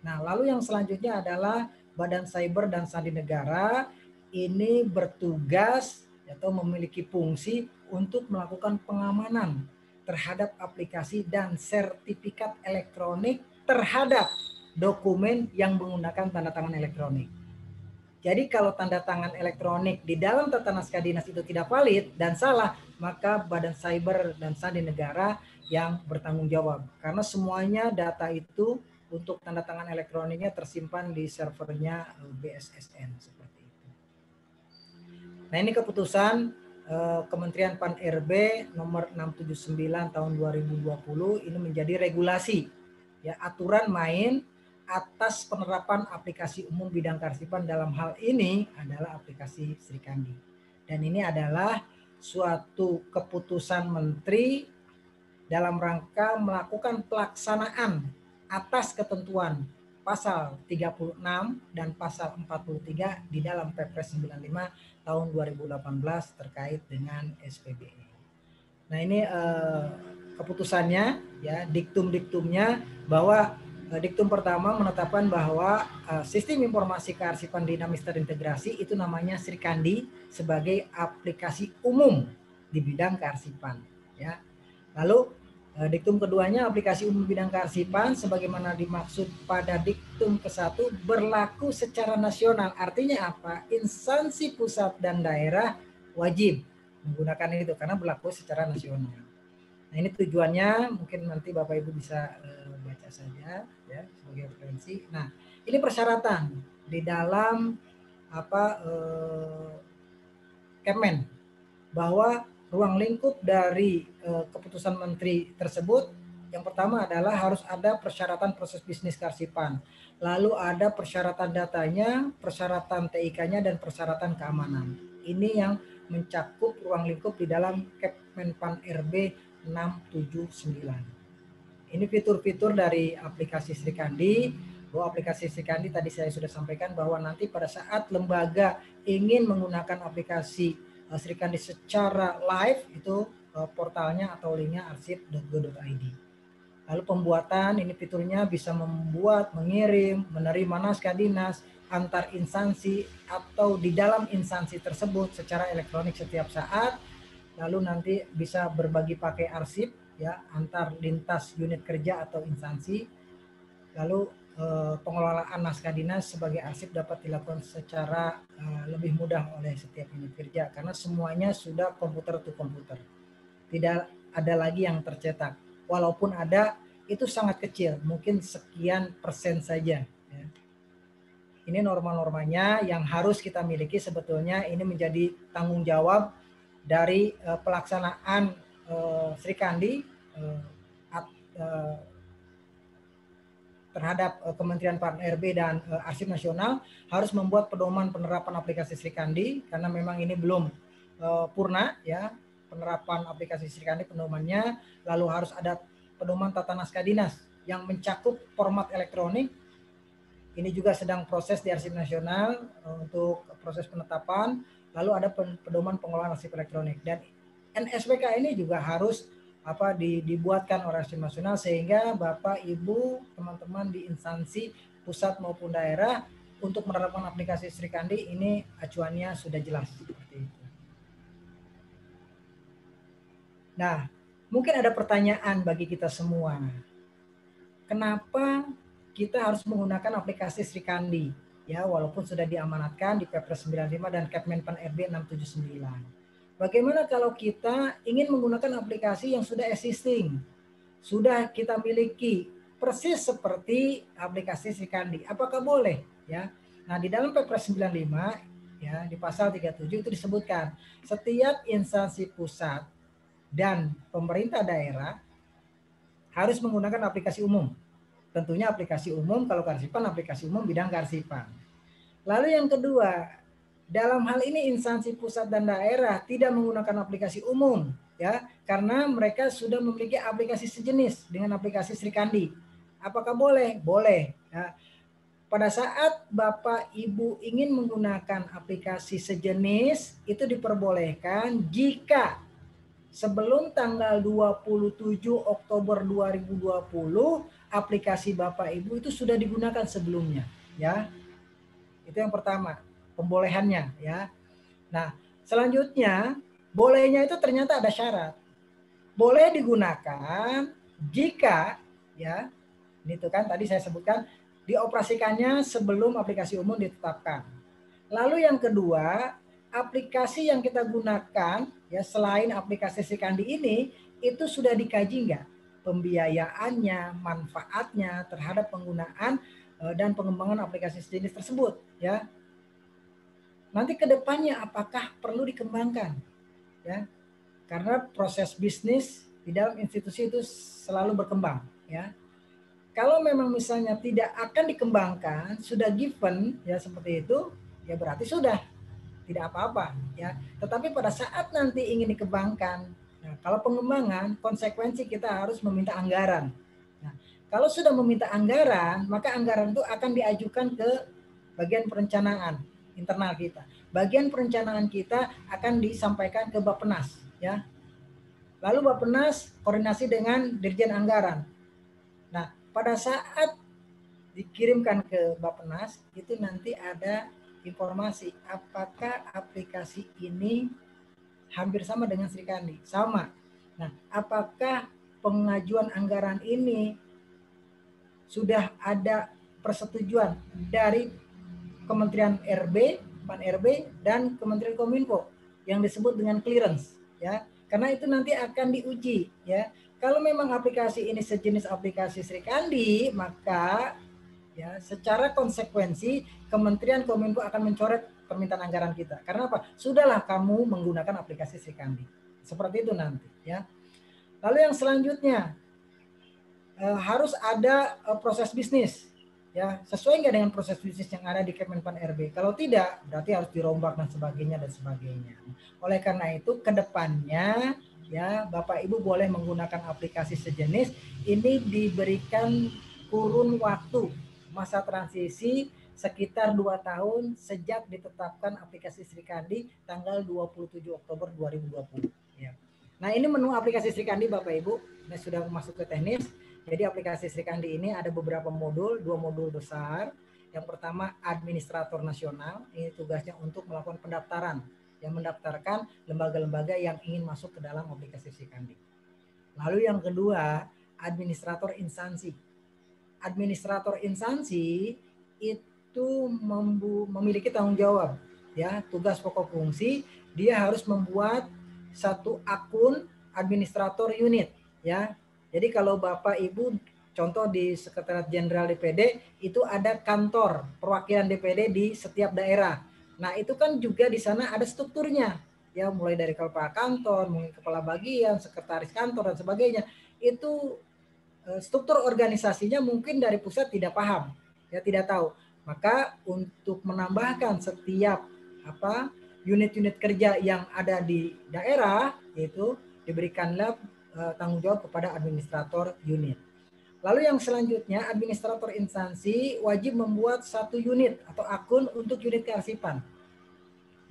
Nah, lalu yang selanjutnya adalah Badan Cyber dan Sandi Negara ini bertugas atau memiliki fungsi untuk melakukan pengamanan terhadap aplikasi dan sertifikat elektronik terhadap dokumen yang menggunakan tanda tangan elektronik. Jadi kalau tanda tangan elektronik di dalam tata naskah dinas itu tidak valid dan salah, maka Badan Cyber dan Sandi Negara yang bertanggung jawab. Karena semuanya data itu untuk tanda tangan elektroniknya tersimpan di servernya BSSN, seperti itu. Nah, ini keputusan Kementerian Pan RB nomor 679 tahun 2020 ini menjadi regulasi, ya, aturan main atas penerapan aplikasi umum bidang kearsipan. Dalam hal ini adalah aplikasi Sri Kandi. Dan ini adalah suatu keputusan menteri dalam rangka melakukan pelaksanaan atas ketentuan pasal 36 dan pasal 43 di dalam Perpres 95 tahun 2018 terkait dengan SPBE. Nah, ini keputusannya ya, diktum-diktumnya bahwa diktum pertama menetapkan bahwa sistem informasi kearsipan dinamis terintegrasi itu namanya Srikandi sebagai aplikasi umum di bidang kearsipan ya. Lalu diktum keduanya, aplikasi umum bidang kearsipan sebagaimana dimaksud pada diktum ke-1 berlaku secara nasional. Artinya apa? Instansi pusat dan daerah wajib menggunakan itu karena berlaku secara nasional. Nah, ini tujuannya, mungkin nanti Bapak Ibu bisa baca saja ya sebagai referensi. Nah, ini persyaratan di dalam Kemen bahwa ruang lingkup dari keputusan menteri tersebut, yang pertama adalah harus ada persyaratan proses bisnis kearsipan, lalu ada persyaratan datanya, persyaratan TIK-nya, dan persyaratan keamanan. Ini yang mencakup ruang lingkup di dalam Kemenpan RB 679. Ini fitur-fitur dari aplikasi Srikandi. Bahwa aplikasi Srikandi tadi saya sudah sampaikan bahwa nanti pada saat lembaga ingin menggunakan aplikasi Srikandi secara live, itu portalnya atau linknya arsip.go.id. Lalu pembuatan, ini fiturnya bisa membuat, mengirim, menerima naskah dinas antar instansi atau di dalam instansi tersebut secara elektronik setiap saat. Lalu nanti bisa berbagi pakai arsip ya antar lintas unit kerja atau instansi. Lalu pengelolaan naskah dinas sebagai arsip dapat dilakukan secara lebih mudah oleh setiap unit kerja karena semuanya sudah komputer to komputer. Tidak ada lagi yang tercetak. Walaupun ada, itu sangat kecil, mungkin sekian persen saja. Ya. Ini norma-normanya yang harus kita miliki, sebetulnya ini menjadi tanggung jawab dari pelaksanaan Srikandi terhadap Kementerian Pan RB dan Arsip Nasional harus membuat pedoman penerapan aplikasi Srikandi karena memang ini belum purna ya penerapan aplikasi Srikandi pedomannya, lalu harus ada pedoman tata naskah dinas yang mencakup format elektronik. Ini juga sedang proses di Arsip Nasional untuk proses penetapan, lalu ada pedoman pengelolaan arsip elektronik dan NSPK ini juga harus dibuatkan oleh Arsip Nasional sehingga Bapak, Ibu, teman-teman di instansi pusat maupun daerah untuk menerapkan aplikasi Srikandi ini acuannya sudah jelas seperti itu. Nah, mungkin ada pertanyaan bagi kita semua. Kenapa kita harus menggunakan aplikasi Srikandi? Ya, walaupun sudah diamanatkan di Perpres 95 dan Kemenpan RB 679. Bagaimana kalau kita ingin menggunakan aplikasi yang sudah existing, sudah kita miliki persis seperti aplikasi Srikandi? Apakah boleh? Ya, nah di dalam Perpres 95 ya di pasal 37 itu disebutkan setiap instansi pusat dan pemerintah daerah harus menggunakan aplikasi umum. Tentunya aplikasi umum kalau kearsipan aplikasi umum bidang kearsipan. Lalu yang kedua, dalam hal ini instansi pusat dan daerah tidak menggunakan aplikasi umum ya karena mereka sudah memiliki aplikasi sejenis dengan aplikasi Srikandi. Apakah boleh? Boleh. Ya. Pada saat Bapak Ibu ingin menggunakan aplikasi sejenis itu diperbolehkan jika sebelum tanggal 27 Oktober 2020 aplikasi Bapak Ibu itu sudah digunakan sebelumnya ya. Itu yang pertama, pembolehannya ya. Nah, selanjutnya bolehnya itu ternyata ada syarat. Boleh digunakan jika ya, itu kan tadi saya sebutkan dioperasikannya sebelum aplikasi umum ditetapkan. Lalu yang kedua, aplikasi yang kita gunakan ya selain aplikasi Srikandi ini itu sudah dikaji enggak pembiayaannya, manfaatnya terhadap penggunaan dan pengembangan aplikasi sejenis tersebut ya. Nanti ke depannya apakah perlu dikembangkan ya? Karena proses bisnis di dalam institusi itu selalu berkembang ya. Kalau memang misalnya tidak akan dikembangkan, sudah given ya seperti itu, ya berarti sudah tidak apa-apa ya. Tetapi pada saat nanti ingin dikembangkan, nah, kalau pengembangan konsekuensi kita harus meminta anggaran. Nah, Kalau sudah meminta anggaran, maka anggaran itu akan diajukan ke bagian perencanaan internal kita. Bagian perencanaan kita akan disampaikan ke Bappenas, ya. Lalu Bappenas koordinasi dengan Dirjen Anggaran. Nah, pada saat dikirimkan ke Bappenas, itu nanti ada informasi apakah aplikasi ini hampir sama dengan Sri Kandi. Sama. Nah, apakah pengajuan anggaran ini sudah ada persetujuan dari Kementerian RB, Pan-RB, dan Kementerian Kominfo yang disebut dengan clearance, ya. Karena itu nanti akan diuji, ya. Kalau memang aplikasi ini sejenis aplikasi Sri Kandi, maka ya secara konsekuensi Kementerian Kominfo akan mencoret permintaan anggaran kita. Karena apa? Sudahlah kamu menggunakan aplikasi Sri Kandi. Seperti itu nanti, ya. Lalu yang selanjutnya harus ada proses bisnis, ya, sesuai nggak dengan proses bisnis yang ada di Kemenpan RB. Kalau tidak, berarti harus dirombak dan sebagainya dan sebagainya. Oleh karena itu, kedepannya ya Bapak Ibu boleh menggunakan aplikasi sejenis ini diberikan kurun waktu masa transisi sekitar 2 tahun sejak ditetapkan aplikasi Sri Kandi tanggal 27 Oktober 2020. Ya. Nah, ini menu aplikasi Sri Kandi Bapak Ibu. Ini sudah masuk ke teknis. Jadi aplikasi Sri Kandi ini ada beberapa modul, 2 modul besar. Yang pertama administrator nasional, ini tugasnya untuk melakukan pendaftaran, yang mendaftarkan lembaga-lembaga yang ingin masuk ke dalam aplikasi Sri Kandi. Lalu yang kedua, administrator instansi. Administrator instansi itu memiliki tanggung jawab, ya, tugas pokok fungsi, dia harus membuat satu akun administrator unit, ya. Jadi kalau Bapak Ibu contoh di Sekretariat Jenderal DPD itu ada kantor perwakilan DPD di setiap daerah. Nah, itu kan juga di sana ada strukturnya. Ya, mulai dari kepala kantor, mungkin kepala bagian, sekretaris kantor dan sebagainya. Itu struktur organisasinya mungkin dari pusat tidak paham, ya, tidak tahu. Maka untuk menambahkan setiap unit-unit kerja yang ada di daerah itu diberikanlah tanggung jawab kepada administrator unit. Lalu yang selanjutnya, administrator instansi wajib membuat satu unit atau akun untuk unit kearsipan.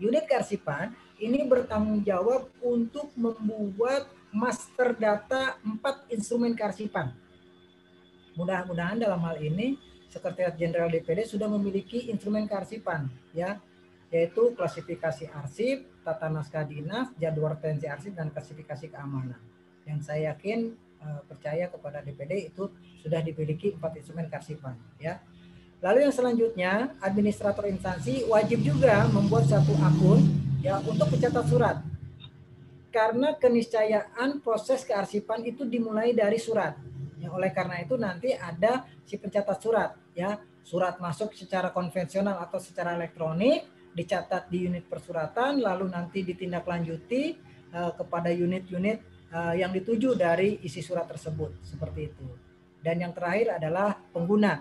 Unit kearsipan ini bertanggung jawab untuk membuat master data 4 instrumen kearsipan. Mudah-mudahan dalam hal ini Sekretariat Jenderal DPD sudah memiliki instrumen kearsipan, ya, yaitu klasifikasi arsip, tata naskah dinas, jadwal retensi arsip, dan klasifikasi keamanan. Yang saya yakin percaya kepada DPD itu sudah dimiliki 4 instrumen kearsipan, ya. Lalu yang selanjutnya, administrator instansi wajib juga membuat satu akun, ya, untuk pencatat surat. Karena keniscayaan proses kearsipan itu dimulai dari surat. Ya, oleh karena itu nanti ada si pencatat surat, ya. Surat masuk secara konvensional atau secara elektronik, dicatat di unit persuratan, lalu nanti ditindaklanjuti kepada unit-unit yang dituju dari isi surat tersebut, seperti itu. Dan yang terakhir adalah pengguna.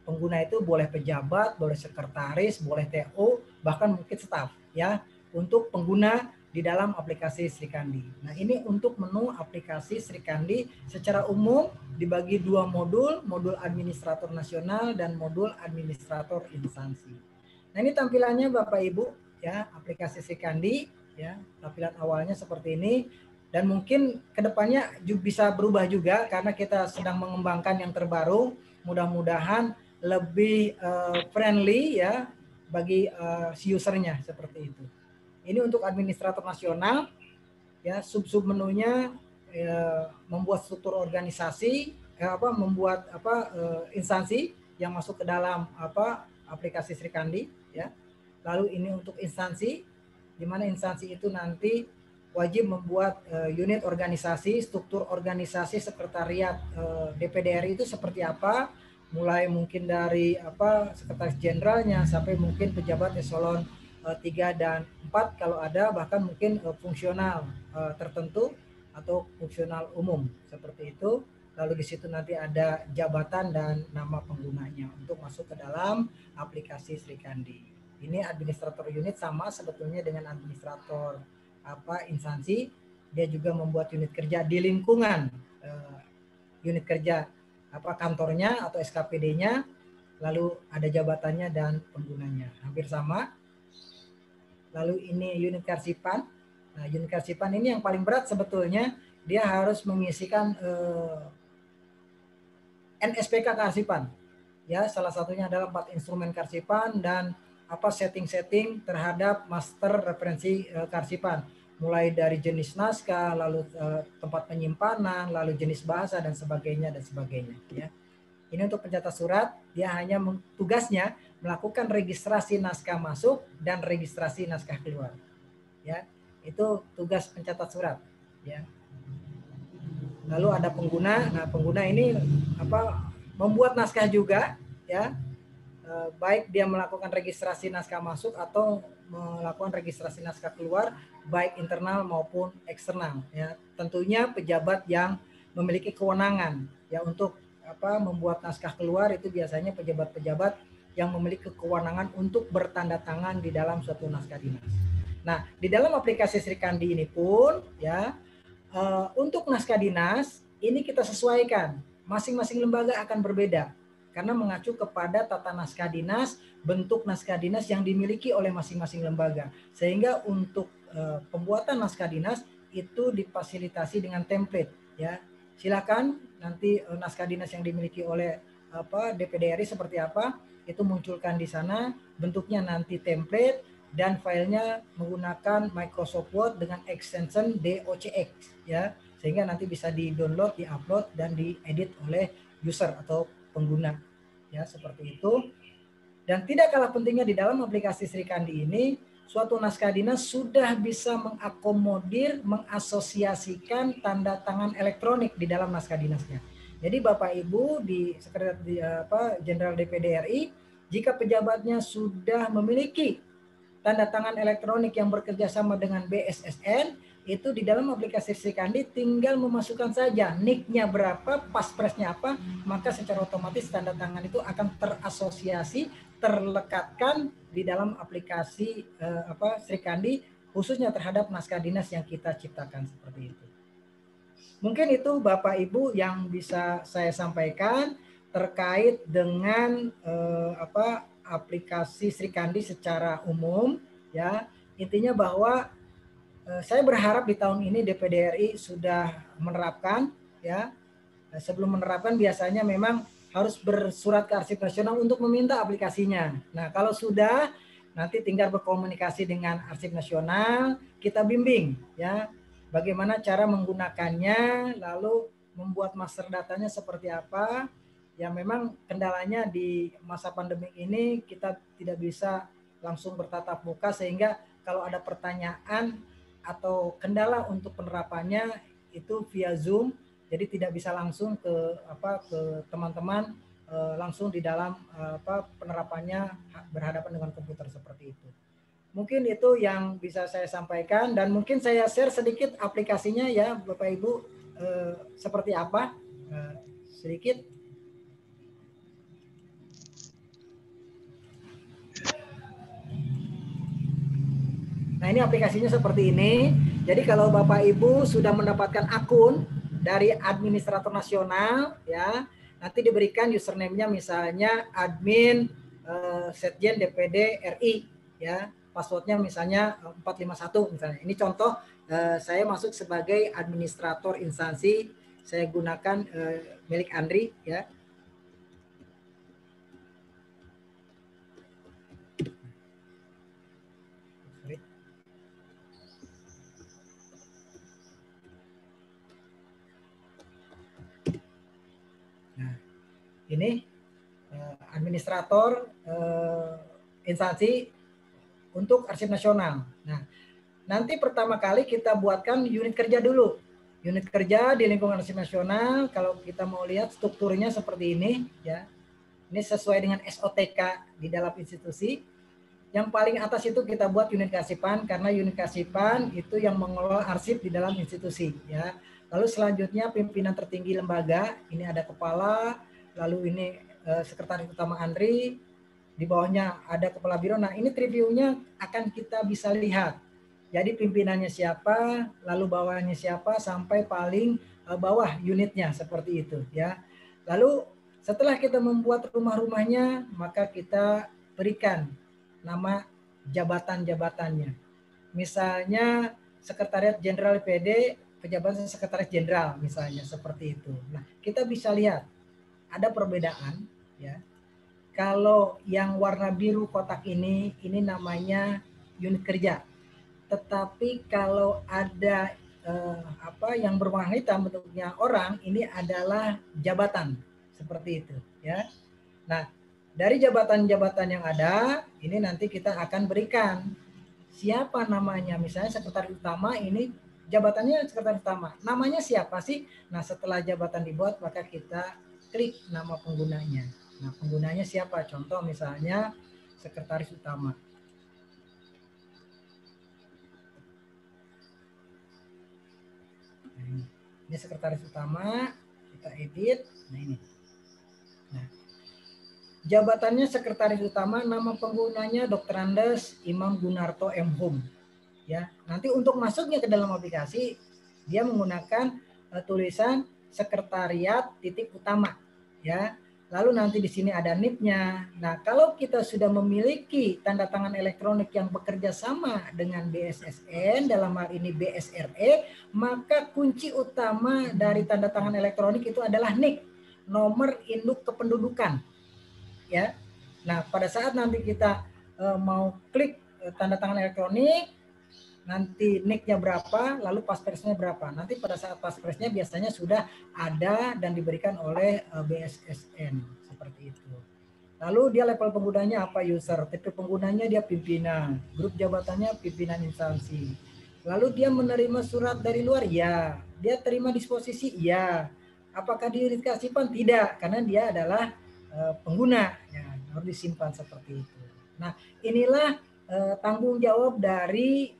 Pengguna itu boleh pejabat, boleh sekretaris, boleh TO, bahkan mungkin staf, ya, untuk pengguna di dalam aplikasi Sri Kandi. Nah, ini untuk menu aplikasi Sri Kandi secara umum dibagi 2 modul, modul administrator nasional dan modul administrator instansi. Nah, ini tampilannya Bapak Ibu, ya, aplikasi Sri Kandi, ya, tampilan awalnya seperti ini. Dan mungkin kedepannya bisa berubah juga karena kita sedang mengembangkan yang terbaru. Mudah-mudahan lebih friendly, ya, bagi si usernya, seperti itu. Ini untuk administrator nasional, ya, sub menunya membuat struktur organisasi, membuat instansi yang masuk ke dalam aplikasi Sri Kandi, ya. Lalu ini untuk instansi, di mana instansi itu nanti wajib membuat unit organisasi, struktur organisasi sekretariat DPD RI itu seperti apa, mulai mungkin dari sekretaris jenderalnya sampai mungkin pejabat eselon 3 dan 4 kalau ada, bahkan mungkin fungsional tertentu atau fungsional umum, seperti itu. Lalu di situ nanti ada jabatan dan nama penggunanya untuk masuk ke dalam aplikasi Sri Kandi. Ini administrator unit sama sebetulnya dengan administrator instansi. Dia juga membuat unit kerja di lingkungan unit kerja kantornya atau SKPD-nya, lalu ada jabatannya dan penggunanya. Hampir sama. Lalu ini unit kearsipan. Nah, unit kearsipan ini yang paling berat sebetulnya, dia harus mengisikan NSPK kearsipan. Ya, salah satunya adalah 4 instrumen kearsipan dan setting-setting terhadap master referensi kearsipan. Mulai dari jenis naskah, lalu tempat penyimpanan, lalu jenis bahasa dan sebagainya ya. Ini untuk pencatat surat, dia hanya tugasnya melakukan registrasi naskah masuk dan registrasi naskah keluar. Ya, itu tugas pencatat surat. Ya. Lalu ada pengguna. Nah, pengguna ini membuat naskah juga, ya. Baik dia melakukan registrasi naskah masuk atau melakukan registrasi naskah keluar, baik internal maupun eksternal. Ya, tentunya pejabat yang memiliki kewenangan, ya, untuk membuat naskah keluar itu biasanya pejabat-pejabat yang memiliki kewenangan untuk bertanda tangan di dalam suatu naskah dinas. Nah, di dalam aplikasi Srikandi ini pun, ya, untuk naskah dinas ini kita sesuaikan. Masing-masing lembaga akan berbeda karena mengacu kepada tata naskah dinas, bentuk naskah dinas yang dimiliki oleh masing-masing lembaga. Sehingga untuk pembuatan naskah dinas itu difasilitasi dengan template, ya. Silakan nanti naskah dinas yang dimiliki oleh DPD RI seperti apa, itu munculkan di sana, bentuknya nanti template dan filenya menggunakan Microsoft Word dengan extension docx, ya, sehingga nanti bisa di-download, di-upload dan diedit oleh user atau pengguna, ya, seperti itu. Dan tidak kalah pentingnya di dalam aplikasi Srikandi ini, suatu naskah dinas sudah bisa mengakomodir, mengasosiasikan tanda tangan elektronik di dalam naskah dinasnya. Jadi Bapak Ibu di Sekretariat Jenderal DPD RI, jika pejabatnya sudah memiliki tanda tangan elektronik yang bekerja sama dengan BSSN, itu di dalam aplikasi Srikandi tinggal memasukkan saja nick-nya berapa, paspresnya apa, maka secara otomatis tanda tangan itu akan terasosiasi, terlekatkan di dalam aplikasi Srikandi, khususnya terhadap naskah dinas yang kita ciptakan seperti itu. Mungkin itu Bapak Ibu yang bisa saya sampaikan terkait dengan aplikasi Srikandi secara umum, ya. Intinya bahwa saya berharap di tahun ini DPD RI sudah menerapkan, ya. Sebelum menerapkan biasanya memang harus bersurat ke Arsip Nasional untuk meminta aplikasinya. Nah, kalau sudah, nanti tinggal berkomunikasi dengan Arsip Nasional, kita bimbing, ya, bagaimana cara menggunakannya, lalu membuat master datanya seperti apa. Yang memang kendalanya di masa pandemi ini kita tidak bisa langsung bertatap muka, sehingga kalau ada pertanyaan atau kendala untuk penerapannya itu via Zoom, jadi tidak bisa langsung ke teman-teman langsung di dalam penerapannya berhadapan dengan komputer seperti itu. Mungkin itu yang bisa saya sampaikan dan mungkin saya share sedikit aplikasinya, ya Bapak Ibu, seperti apa sedikit. Nah, ini aplikasinya seperti ini. Jadi kalau Bapak Ibu sudah mendapatkan akun dari administrator nasional, ya, nanti diberikan username-nya misalnya admin Setjen DPD RI, ya. Passwordnya misalnya 451 misalnya. Ini contoh saya masuk sebagai administrator instansi, saya gunakan milik Andri, ya. Ini administrator instansi untuk Arsip Nasional. Nah, nanti pertama kali kita buatkan unit kerja dulu. Unit kerja di lingkungan Arsip Nasional, kalau kita mau lihat strukturnya seperti ini, ya. Ini sesuai dengan SOTK di dalam institusi. Yang paling atas itu kita buat unit kearsipan, karena unit kearsipan itu yang mengelola arsip di dalam institusi, ya. Lalu selanjutnya pimpinan tertinggi lembaga, ini ada kepala, lalu ini Sekretaris Utama Andri, di bawahnya ada Kepala Biro. Nah, ini previewnya akan kita bisa lihat. Jadi pimpinannya siapa, lalu bawahnya siapa, sampai paling bawah unitnya seperti itu, ya. Lalu setelah kita membuat rumah-rumahnya, maka kita berikan nama jabatan-jabatannya. Misalnya Sekretariat Jenderal PD, pejabat Sekretaris Jenderal misalnya, seperti itu. Nah, kita bisa lihat ada perbedaan ya. Kalau yang warna biru kotak ini namanya unit kerja. Tetapi kalau ada yang berwarna hitam bentuknya orang, ini adalah jabatan seperti itu ya. Nah, dari jabatan-jabatan yang ada, ini nanti kita akan berikan siapa namanya. Misalnya sekretaris utama, ini jabatannya sekretaris utama. Namanya siapa sih? Nah, setelah jabatan dibuat, maka kita klik nama penggunanya. Nah, penggunanya siapa? Contoh misalnya sekretaris utama. Nah, ini sekretaris utama, kita edit. Nah, ini. Nah, jabatannya sekretaris utama, nama penggunanya Dr. Andes Imam Gunarto M. Hum. Ya, nanti untuk masuknya ke dalam aplikasi, dia menggunakan tulisan sekretariat titik utama. Ya, lalu nanti di sini ada NIP-nya. Nah, kalau kita sudah memiliki tanda tangan elektronik yang bekerja sama dengan BSSN, dalam hal ini BSRE, maka kunci utama dari tanda tangan elektronik itu adalah NIK, nomor induk kependudukan. Ya, nah pada saat nanti kita mau klik tanda tangan elektronik, nanti NIK-nya berapa, lalu password-nya berapa. Nanti pada saat password-nya biasanya sudah ada dan diberikan oleh BSSN seperti itu. Lalu dia level penggunanya apa? User. Tipe penggunanya dia pimpinan. Grup jabatannya pimpinan instansi. Lalu dia menerima surat dari luar? Ya. Dia terima disposisi? Ya. Apakah di unit kearsipan? Tidak, karena dia adalah pengguna. Ya, harus disimpan seperti itu. Nah, inilah tanggung jawab dari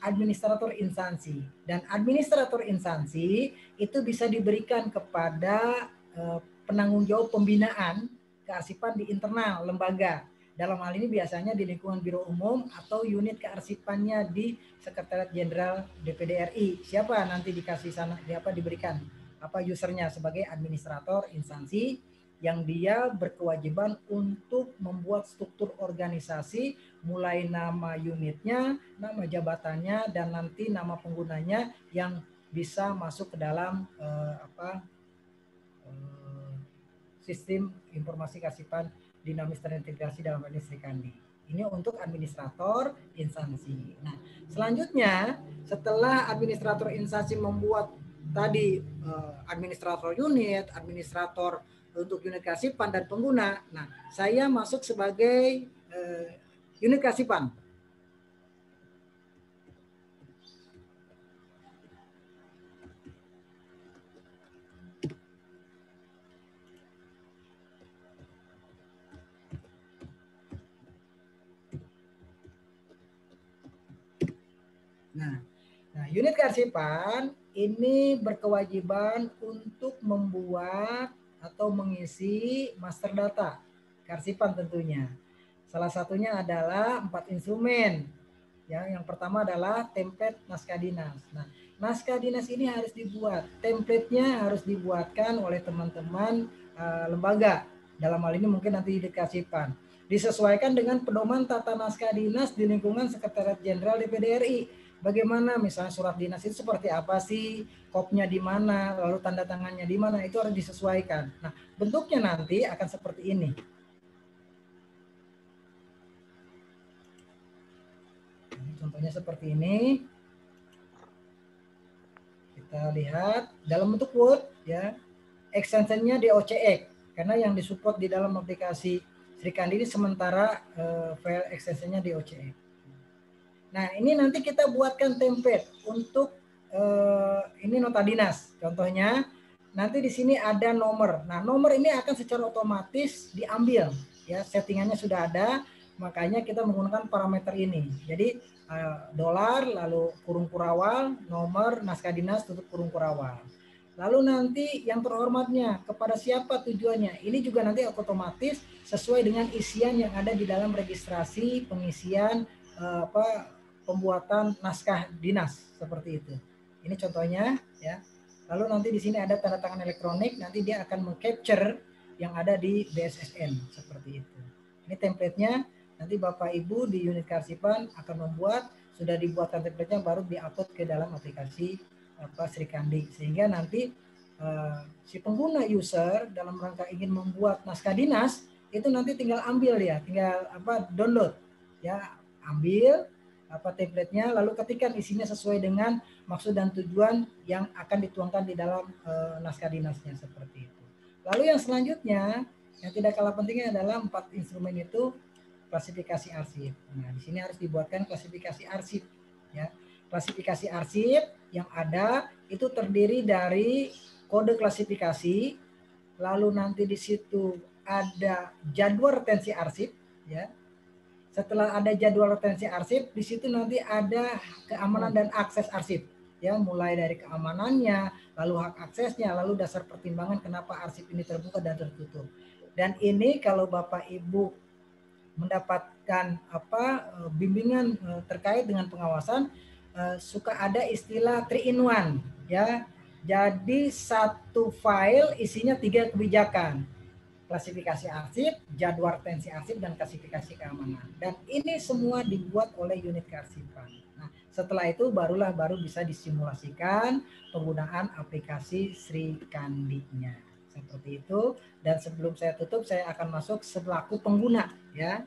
administrator instansi. Dan administrator instansi itu bisa diberikan kepada penanggung jawab pembinaan kearsipan di internal lembaga. Dalam hal ini biasanya di lingkungan Biro Umum atau unit kearsipannya di Sekretariat Jenderal DPD RI. Siapa nanti dikasih sana, diberikan apa usernya sebagai administrator instansi yang dia berkewajiban untuk membuat struktur organisasi mulai nama unitnya, nama jabatannya, dan nanti nama penggunanya yang bisa masuk ke dalam sistem informasi kearsipan dinamis terintegrasi dalam ini Srikandi. Ini untuk administrator instansi. Nah, selanjutnya setelah administrator instansi membuat tadi administrator unit, administrator untuk unit kearsipan dan pengguna. Nah, saya masuk sebagai unit kearsipan. Nah, unit kearsipan ini berkewajiban untuk membuat atau mengisi master data kearsipan tentunya. Salah satunya adalah 4 instrumen. Ya, yang pertama adalah template naskah dinas. Nah, naskah dinas ini harus dibuat. Template-nya harus dibuatkan oleh teman-teman lembaga. Dalam hal ini mungkin nanti di kearsipan. Disesuaikan dengan pedoman tata naskah dinas di lingkungan Sekretariat Jenderal DPD RI. Bagaimana misalnya surat dinas itu seperti apa sih, kopnya di mana, lalu tanda tangannya di mana, itu harus disesuaikan. Nah, bentuknya nanti akan seperti ini. Contohnya seperti ini. Kita lihat dalam bentuk Word ya. Extensionnya DOCX karena yang disupport di dalam aplikasi Srikandi ini sementara file extensionnya DOCX. Nah, ini nanti kita buatkan template untuk ini nota dinas. Contohnya nanti di sini ada nomor. Nah, nomor ini akan secara otomatis diambil ya, settingannya sudah ada. Makanya kita menggunakan parameter ini. Jadi dolar lalu kurung kurawal, nomor naskah dinas tutup kurung kurawal. Lalu nanti yang terhormatnya kepada siapa tujuannya. Ini juga nanti otomatis sesuai dengan isian yang ada di dalam registrasi pengisian pembuatan naskah dinas seperti itu. Ini contohnya ya. Lalu nanti di sini ada tanda tangan elektronik, nanti dia akan meng-capture yang ada di BSSN seperti itu. Ini template-nya, nanti Bapak Ibu di unit kearsipan akan membuat, sudah dibuatkan template-nya baru di-upload ke dalam aplikasi Sri Kandi, sehingga nanti si pengguna user dalam rangka ingin membuat naskah dinas itu nanti tinggal ambil ya, tinggal download ya, ambil template-nya, lalu ketikkan isinya sesuai dengan maksud dan tujuan yang akan dituangkan di dalam naskah dinasnya seperti itu. Lalu yang selanjutnya yang tidak kalah pentingnya adalah 4 instrumen itu klasifikasi arsip. Nah, di sini harus dibuatkan klasifikasi arsip ya. Klasifikasi arsip yang ada itu terdiri dari kode klasifikasi, lalu nanti di situ ada jadwal retensi arsip ya. Setelah ada jadwal retensi arsip, di situ nanti ada keamanan dan akses arsip ya, mulai dari keamanannya, lalu hak aksesnya, lalu dasar pertimbangan kenapa arsip ini terbuka dan tertutup. Dan ini kalau Bapak Ibu mendapatkan bimbingan terkait dengan pengawasan, suka ada istilah 3 in 1 ya. Jadi satu file isinya 3 kebijakan. Klasifikasi arsip, jadwal retensi arsip, dan klasifikasi keamanan. Dan ini semua dibuat oleh unit kearsipan. Nah, setelah itu baru bisa disimulasikan penggunaan aplikasi Sri Kandi-nya. Seperti itu. Dan sebelum saya tutup, saya akan masuk selaku pengguna ya.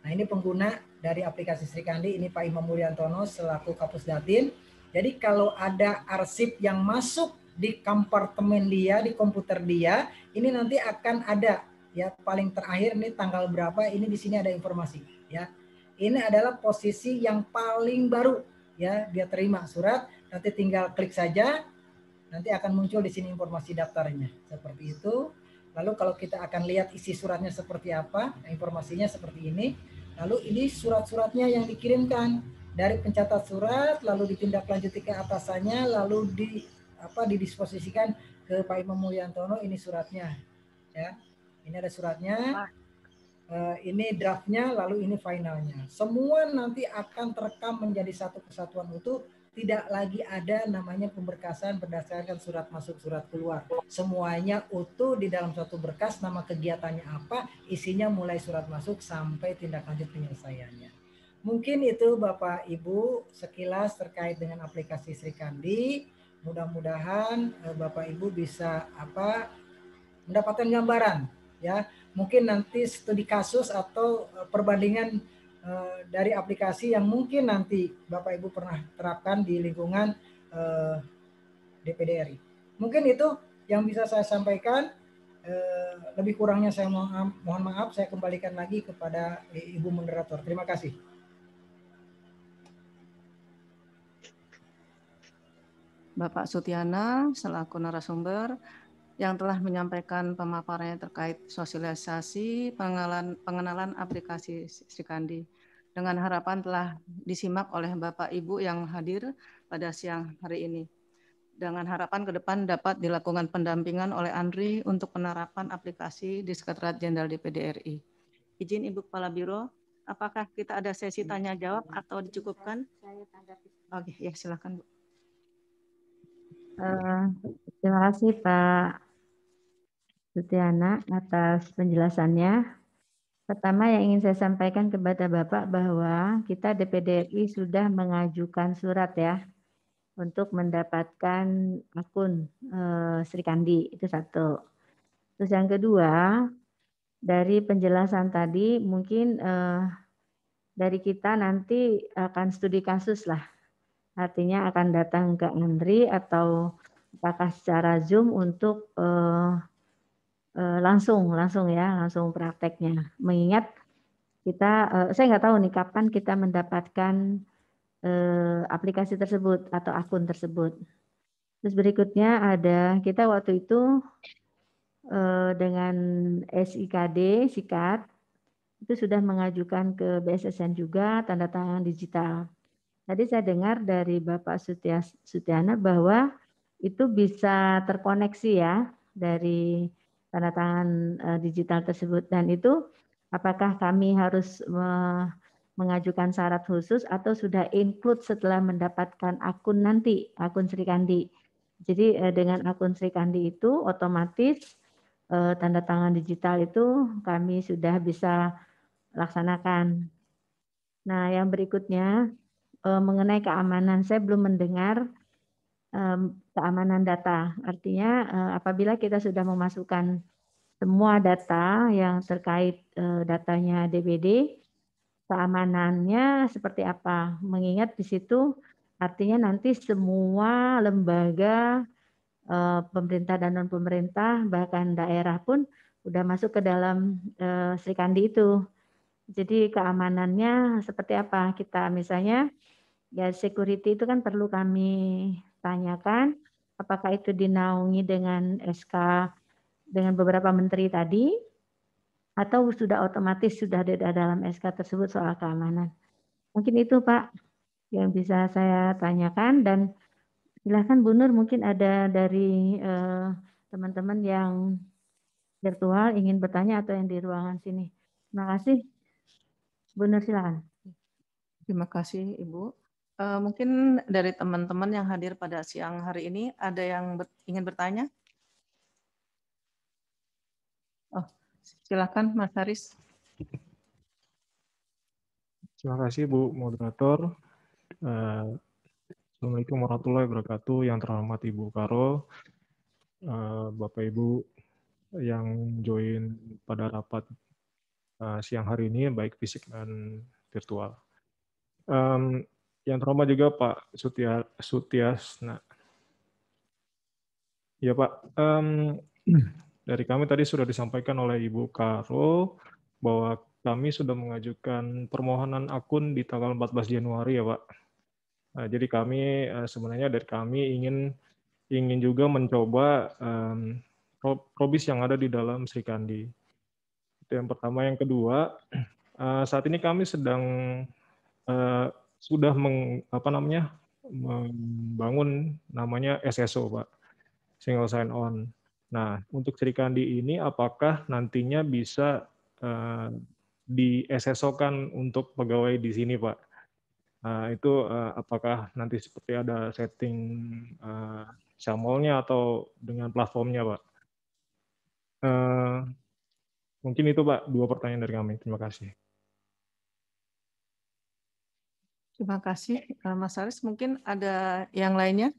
Nah, ini pengguna dari aplikasi Sri Kandi, ini Pak Imam Mulyantono selaku Kapus Datin. Jadi kalau ada arsip yang masuk di kompartemen dia, di komputer dia, ini nanti akan ada ya, paling terakhir ini tanggal berapa, ini di sini ada informasi ya. Ini adalah posisi yang paling baru ya, dia terima surat, nanti tinggal klik saja, nanti akan muncul di sini informasi daftarnya seperti itu. Lalu kalau kita akan lihat isi suratnya seperti apa, informasinya seperti ini. Lalu ini surat-suratnya yang dikirimkan dari pencatat surat, lalu ditindaklanjuti ke atasannya, lalu didisposisikan ke Pak Imam Mulyantono. Ini suratnya ya, ini ada suratnya, ini draftnya, lalu ini finalnya. Semua nanti akan terekam menjadi satu kesatuan utuh. Tidak lagi ada namanya pemberkasan berdasarkan surat masuk, surat keluar. Semuanya utuh di dalam suatu berkas, nama kegiatannya apa, isinya mulai surat masuk sampai tindak lanjut penyelesaiannya. Mungkin itu Bapak Ibu sekilas terkait dengan aplikasi Sri Kandi. Mudah-mudahan Bapak Ibu bisa mendapatkan gambaran ya. Mungkin nanti studi kasus atau perbandingan dari aplikasi yang mungkin nanti Bapak Ibu pernah terapkan di lingkungan DPD RI. Mungkin itu yang bisa saya sampaikan. Lebih kurangnya saya mohon maaf, saya kembalikan lagi kepada Ibu moderator. Terima kasih. Bapak Sutiana selaku narasumber yang telah menyampaikan pemaparannya terkait sosialisasi pengenalan aplikasi Sri Kandi. Dengan harapan telah disimak oleh Bapak Ibu yang hadir pada siang hari ini. Dengan harapan ke depan dapat dilakukan pendampingan oleh Andri untuk penerapan aplikasi di Sekretariat Jenderal DPD RI. Izin Ibu Kepala Biro, apakah kita ada sesi tanya jawab atau dicukupkan? Oke, ya silakan Bu. Terima kasih Pak Sutiana atas penjelasannya. Pertama yang ingin saya sampaikan kepada Bapak bahwa kita DPD RI sudah mengajukan surat ya untuk mendapatkan akun Sri Kandi, itu satu. Terus yang kedua, dari penjelasan tadi mungkin dari kita nanti akan studi kasus lah. Artinya akan datang ke Andri atau apakah secara Zoom untuk langsung prakteknya. Mengingat kita, saya nggak tahu nih kapan kita mendapatkan aplikasi tersebut atau akun tersebut. Terus berikutnya ada kita waktu itu dengan SIKD, SIKAD, itu sudah mengajukan ke BSSN juga tanda tangan digital. Tadi saya dengar dari Bapak Sutiana bahwa itu bisa terkoneksi ya dari tanda tangan digital tersebut, dan itu apakah kami harus mengajukan syarat khusus atau sudah include setelah mendapatkan akun nanti, akun Sri Kandi. Jadi dengan akun Sri Kandi itu otomatis tanda tangan digital itu kami sudah bisa laksanakan. Nah, yang berikutnya mengenai keamanan, saya belum mendengar keamanan data. Artinya apabila kita sudah memasukkan semua data yang terkait datanya DBD, keamanannya seperti apa? Mengingat di situ artinya nanti semua lembaga pemerintah dan non pemerintah bahkan daerah pun udah masuk ke dalam Sri Kandi itu. Jadi keamanannya seperti apa? Kita misalnya ya security itu kan perlu kami tanyakan apakah itu dinaungi dengan SK dengan beberapa menteri tadi atau sudah otomatis sudah ada dalam SK tersebut soal keamanan. Mungkin itu Pak yang bisa saya tanyakan dan silakan Bu Nur mungkin ada dari teman-teman yang virtual ingin bertanya atau yang di ruangan sini. Terima kasih. Bu Nur silakan. Terima kasih Ibu. Mungkin dari teman-teman yang hadir pada siang hari ini ada yang ingin bertanya? Oh, silakan Mas Haris. Terima kasih Bu Moderator. Assalamualaikum warahmatullahi wabarakatuh. Yang terhormat Ibu Karo, Bapak Ibu yang join pada rapat siang hari ini, baik fisik dan virtual. Yang terhormat juga Pak Sutiasna. Ya Pak, dari kami tadi sudah disampaikan oleh Ibu Karo bahwa kami sudah mengajukan permohonan akun di tanggal 14 Januari ya Pak. Nah, jadi kami sebenarnya dari kami ingin juga mencoba probis yang ada di dalam Sri Kandi. Itu yang pertama. Yang kedua, saat ini kami sedang sudah membangun namanya SSO Pak, Single Sign On. Nah, untuk Sri Kandi ini apakah nantinya bisa di SSO-kan untuk pegawai di sini Pak? Itu apakah nanti seperti ada setting SAML-nya atau dengan platformnya, Pak? Mungkin itu, Pak, 2 pertanyaan dari kami. Terima kasih. Terima kasih Mas Haris. Mungkin ada yang lainnya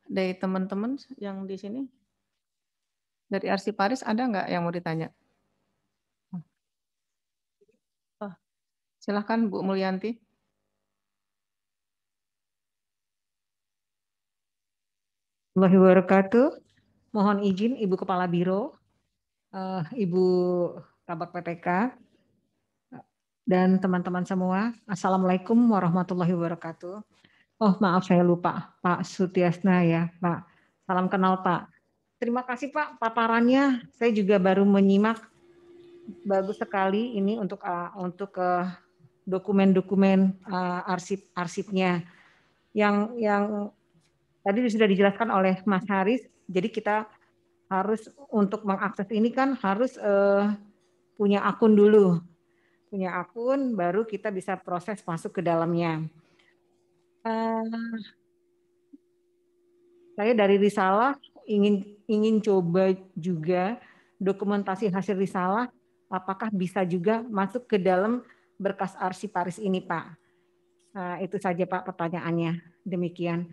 dari teman-teman yang di sini? Dari Arsiparis ada nggak yang mau ditanya? Oh, silakan Bu Mulyanti. Warahmatullahi wabarakatuh. Mohon izin Ibu Kepala Biro, Ibu Kabak PTK, dan teman-teman semua. Assalamualaikum warahmatullahi wabarakatuh. Oh maaf saya lupa Pak Sutiasna ya Pak. Salam kenal Pak. Terima kasih Pak paparannya. Saya juga baru menyimak. Bagus sekali ini untuk dokumen-dokumen arsip-arsipnya yang tadi sudah dijelaskan oleh Mas Haris. Jadi kita harus untuk mengakses ini kan harus punya akun dulu. Punya akun baru kita bisa proses masuk ke dalamnya. Saya dari Risalah ingin coba juga dokumentasi hasil Risalah apakah bisa juga masuk ke dalam berkas arsiparis ini Pak. Itu saja Pak pertanyaannya. Demikian.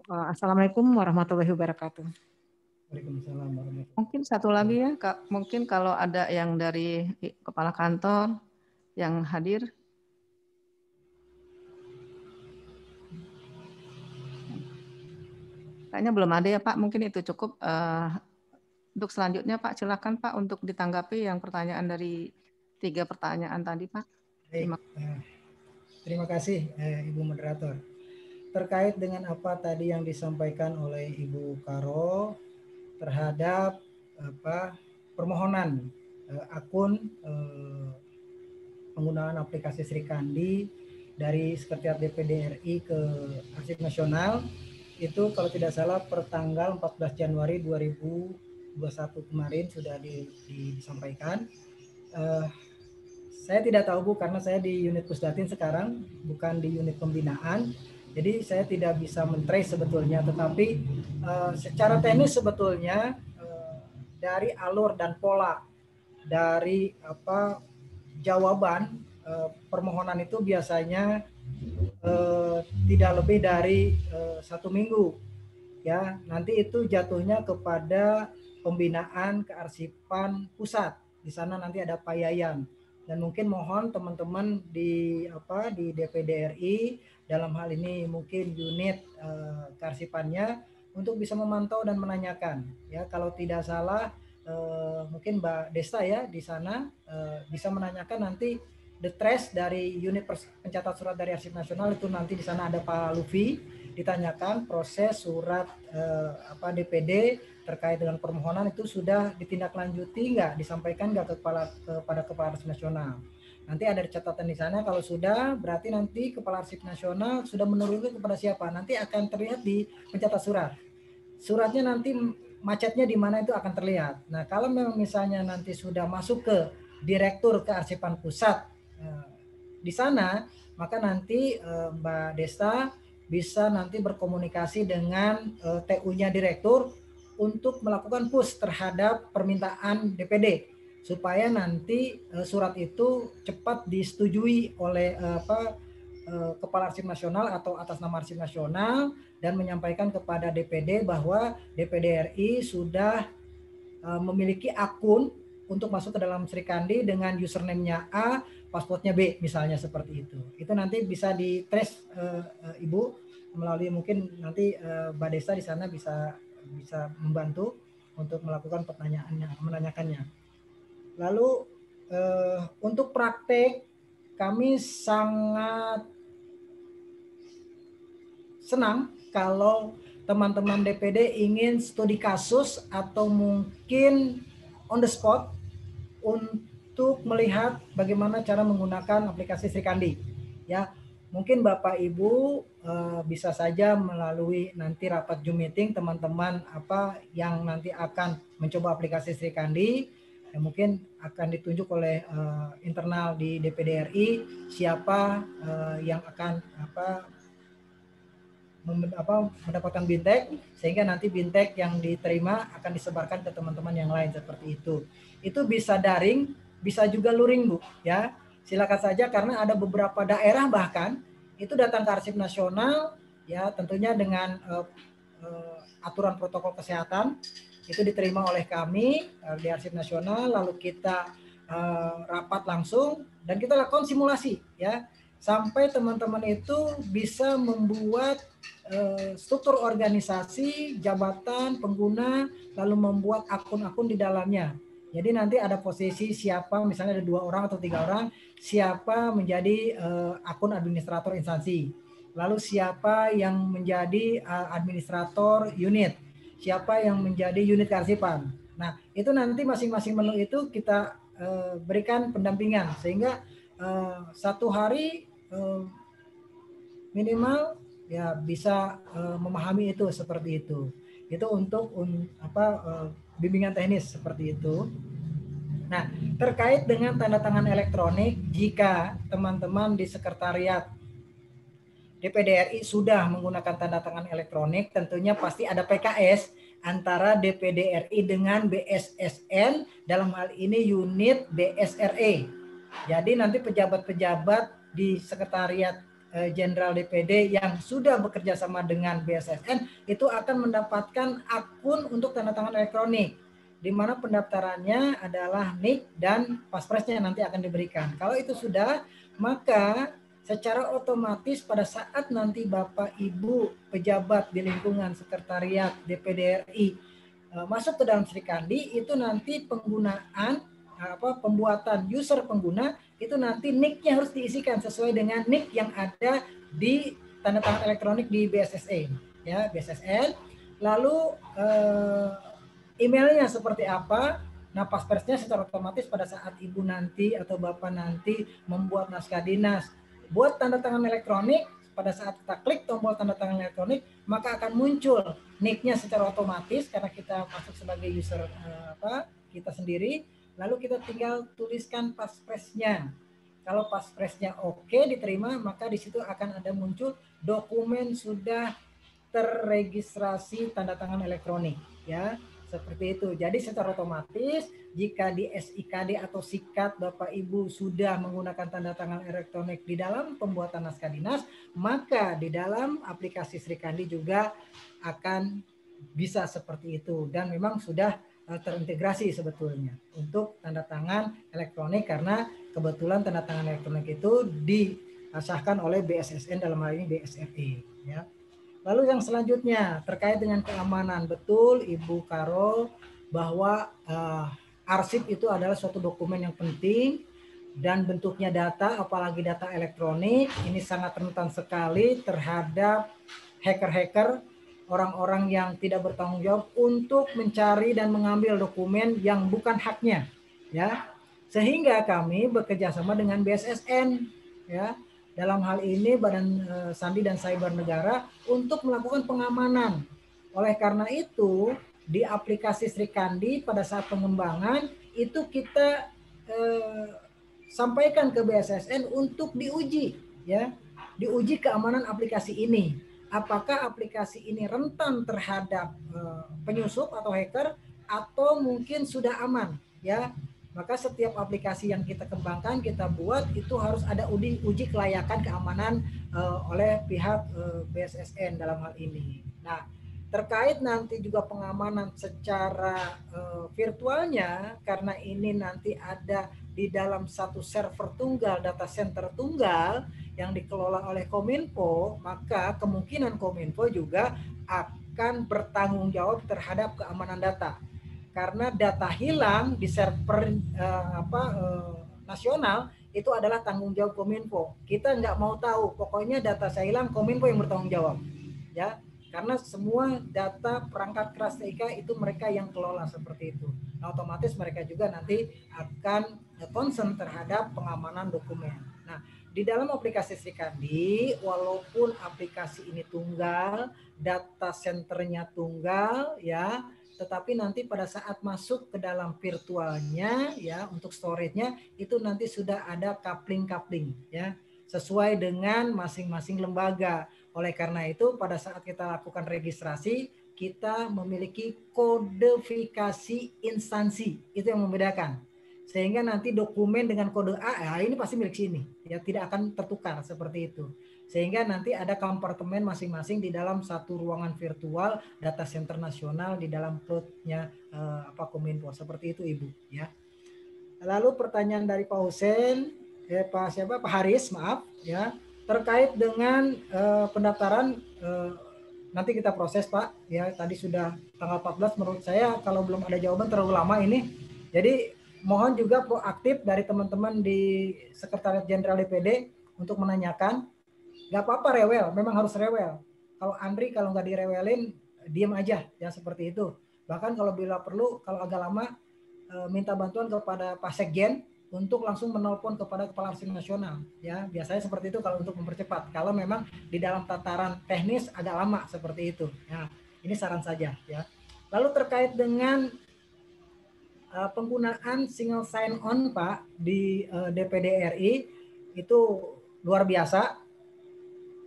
Assalamualaikum warahmatullahi wabarakatuh. Waalaikumsalam warahmatullahi wabarakatuh. Mungkin satu lagi ya Kak. Mungkin kalau ada yang dari Kepala Kantor yang hadir. Kayaknya belum ada ya Pak. Mungkin itu cukup. Untuk selanjutnya Pak, silakan Pak untuk ditanggapi yang pertanyaan dari 3 pertanyaan tadi Pak. Terima kasih Ibu Moderator. Terkait dengan apa tadi yang disampaikan oleh Ibu Karo terhadap permohonan akun penggunaan aplikasi Sri Kandi dari Sekretariat DPD RI ke Arsip Nasional itu kalau tidak salah per tanggal 14 Januari 2021 kemarin sudah disampaikan. Saya tidak tahu Bu, karena saya di unit Pusdatin sekarang, bukan di unit pembinaan. Jadi saya tidak bisa men-trace sebetulnya, tetapi secara teknis sebetulnya dari alur dan pola dari jawaban permohonan itu biasanya tidak lebih dari 1 minggu. Ya, nanti itu jatuhnya kepada pembinaan kearsipan pusat. Di sana nanti ada Pak Yayan. Dan mungkin mohon teman-teman di DPD RI dalam hal ini mungkin unit kearsipannya untuk bisa memantau dan menanyakan. Ya, kalau tidak salah mungkin Mbak Desta ya di sana bisa menanyakan nanti the trace dari unit pencatat surat dari Arsip Nasional, itu nanti di sana ada Pak Lufi, ditanyakan proses surat DPD terkait dengan permohonan itu sudah ditindaklanjuti nggak, disampaikan nggak kepada Kepala Arsip Nasional. Nanti ada catatan di sana, kalau sudah berarti nanti Kepala Arsip Nasional sudah menurunkan kepada siapa, nanti akan terlihat di pencatat surat. Suratnya nanti macetnya di mana itu akan terlihat. Nah, kalau memang misalnya nanti sudah masuk ke Direktur Kearsipan Pusat di sana, maka nanti Mbak Desta bisa nanti berkomunikasi dengan TU-nya Direktur untuk melakukan push terhadap permintaan DPD supaya nanti surat itu cepat disetujui oleh Kepala Arsip Nasional atau atas nama Arsip Nasional dan menyampaikan kepada DPD bahwa DPD RI sudah memiliki akun untuk masuk ke dalam Srikandi dengan username-nya A, pasportnya B, misalnya seperti itu. Itu nanti bisa di-trace Ibu melalui mungkin nanti Mbak Desta di sana bisa membantu untuk melakukan menanyakannya. Lalu untuk praktek kami sangat senang kalau teman-teman DPD ingin studi kasus atau mungkin on the spot untuk melihat bagaimana cara menggunakan aplikasi Srikandi. Ya, mungkin Bapak Ibu bisa saja melalui nanti rapat Zoom meeting teman-teman yang nanti akan mencoba aplikasi Srikandi, mungkin akan ditunjuk oleh internal di DPD RI siapa yang akan mendapatkan bintek, sehingga nanti bintek yang diterima akan disebarkan ke teman-teman yang lain seperti itu. Itu bisa daring, bisa juga luring Bu, ya. Silakan saja, karena ada beberapa daerah bahkan itu datang ke Arsip Nasional, ya tentunya dengan aturan protokol kesehatan itu diterima oleh kami di Arsip Nasional, lalu kita rapat langsung dan kita lakukan simulasi, ya. Sampai teman-teman itu bisa membuat struktur organisasi, jabatan, pengguna, lalu membuat akun-akun di dalamnya. Jadi nanti ada posisi siapa, misalnya ada 2 orang atau 3 orang, siapa menjadi akun administrator instansi. Lalu siapa yang menjadi administrator unit, siapa yang menjadi unit kearsipan. Nah, itu nanti masing-masing menu itu kita berikan pendampingan, sehingga 1 hari minimal ya bisa memahami itu seperti itu. Itu untuk bimbingan teknis seperti itu. Nah, terkait dengan tanda tangan elektronik, jika teman-teman di sekretariat DPD RI sudah menggunakan tanda tangan elektronik, tentunya pasti ada PKS antara DPD RI dengan BSSN, dalam hal ini unit BSRE. Jadi nanti pejabat-pejabat di sekretariat Jenderal DPD yang sudah bekerja sama dengan BSSN itu akan mendapatkan akun untuk tanda tangan elektronik, di mana pendaftarannya adalah NIK dan paspresnya nanti akan diberikan. Kalau itu sudah, maka secara otomatis pada saat nanti Bapak Ibu pejabat di lingkungan sekretariat DPD RI masuk ke dalam Srikandi, itu nanti penggunaan pembuatan user pengguna itu nanti NIK-nya harus diisikan sesuai dengan NIK yang ada di tanda tangan elektronik di BSSN, ya BSSN. Lalu emailnya seperti apa? Nah, paspersnya secara otomatis pada saat Ibu nanti atau Bapak nanti membuat naskah dinas, buat tanda tangan elektronik, pada saat kita klik tombol tanda tangan elektronik, maka akan muncul NIK-nya secara otomatis karena kita masuk sebagai user kita sendiri. Lalu kita tinggal tuliskan paspresnya. Kalau paspresnya oke diterima, maka di situ akan ada muncul dokumen sudah terregistrasi tanda tangan elektronik, ya. Seperti itu. Jadi secara otomatis jika di SIKD atau SIKAD Bapak Ibu sudah menggunakan tanda tangan elektronik di dalam pembuatan naskah dinas, maka di dalam aplikasi Srikandi juga akan bisa seperti itu, dan memang sudah terintegrasi sebetulnya untuk tanda tangan elektronik, karena kebetulan tanda tangan elektronik itu disahkan oleh BSSN, dalam hal ini BSRI, ya. Lalu yang selanjutnya terkait dengan keamanan, betul Ibu Karol bahwa arsip itu adalah suatu dokumen yang penting dan bentuknya data, apalagi data elektronik, ini sangat rentan sekali terhadap hacker-hacker, orang-orang yang tidak bertanggung jawab untuk mencari dan mengambil dokumen yang bukan haknya, ya. Sehingga kami bekerja sama dengan BSSN, ya. Dalam hal ini Badan Sandi dan Cyber Negara untuk melakukan pengamanan. Oleh karena itu di aplikasi Srikandi pada saat pengembangan itu kita sampaikan ke BSSN untuk diuji, ya, diuji keamanan aplikasi ini. Apakah aplikasi ini rentan terhadap penyusup atau hacker atau mungkin sudah aman, ya. Maka setiap aplikasi yang kita kembangkan, kita buat itu harus ada uji kelayakan keamanan oleh pihak BSSN dalam hal ini. Nah, terkait nanti juga pengamanan secara virtualnya, karena ini nanti ada di dalam satu server tunggal, data center tunggal yang dikelola oleh Kominfo, maka kemungkinan Kominfo juga akan bertanggung jawab terhadap keamanan data. Karena data hilang di server nasional itu adalah tanggung jawab Kominfo. Kita nggak mau tahu, pokoknya data saya hilang, Kominfo yang bertanggung jawab, ya. Karena semua data perangkat keras TIK itu mereka yang kelola seperti itu. Nah, otomatis mereka juga nanti akan concern terhadap pengamanan dokumen. Nah, di dalam aplikasi Srikandi, walaupun aplikasi ini tunggal, data centernya tunggal, ya, tetapi nanti pada saat masuk ke dalam virtualnya, ya, untuk storage-nya itu nanti sudah ada coupling, ya, sesuai dengan masing-masing lembaga. Oleh karena itu pada saat kita lakukan registrasi, kita memiliki kodifikasi instansi, itu yang membedakan. Sehingga nanti dokumen dengan kode A, ini pasti milik sini, ya, tidak akan tertukar seperti itu. Sehingga nanti ada kompartemen masing-masing di dalam satu ruangan virtual data center nasional di dalam cloud-nya Kominfo, seperti itu Ibu, ya. Lalu pertanyaan dari Pak Hussein, Pak Haris, maaf, ya, terkait dengan pendaftaran, nanti kita proses Pak, ya, tadi sudah tanggal 14, menurut saya kalau belum ada jawaban terlalu lama ini, jadi mohon juga proaktif dari teman-teman di Sekretariat Jenderal DPD untuk menanyakan. Gak apa-apa rewel, memang harus rewel. Kalau Andri kalau nggak direwelin, diam aja, ya, seperti itu. Bahkan kalau bila perlu, kalau agak lama, minta bantuan kepada Pak Sekjen untuk langsung menelpon kepada Kepala Arsip Nasional, ya. Biasanya seperti itu kalau untuk mempercepat. Kalau memang di dalam tataran teknis agak lama seperti itu. Ya, ini saran saja, ya. Lalu terkait dengan penggunaan single sign on Pak di DPD RI itu luar biasa.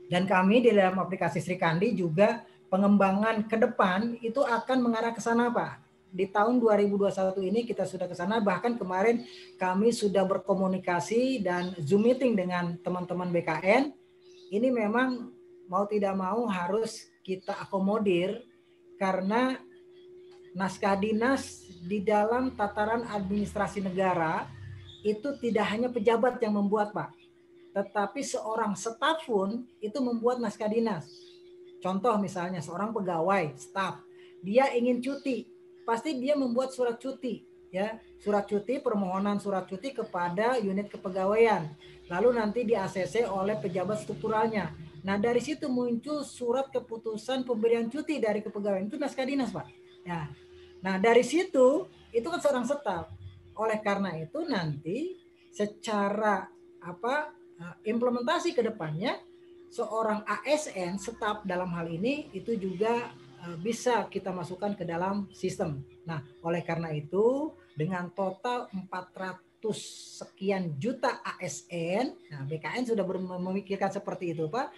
Dan kami di dalam aplikasi Srikandi juga pengembangan ke depan itu akan mengarah ke sana Pak. Di tahun 2021 ini kita sudah ke sana, bahkan kemarin kami sudah berkomunikasi dan Zoom meeting dengan teman-teman BKN. Ini memang mau tidak mau harus kita akomodir karena naskah dinas di dalam tataran administrasi negara itu tidak hanya pejabat yang membuat Pak, tetapi seorang staf pun itu membuat naskah dinas. Contoh misalnya seorang pegawai, staf, dia ingin cuti, pasti dia membuat surat cuti, ya, surat cuti, permohonan surat cuti kepada unit kepegawaian, lalu nanti di ACC oleh pejabat strukturalnya. Nah dari situ muncul surat keputusan pemberian cuti dari kepegawaian, itu naskah dinas Pak. Ya. Nah dari situ itu kan seorang staf. Oleh karena itu nanti secara implementasi ke depannya seorang ASN staf dalam hal ini itu juga bisa kita masukkan ke dalam sistem. Nah, oleh karena itu dengan total 400 sekian juta ASN, nah BKN sudah memikirkan seperti itu Pak,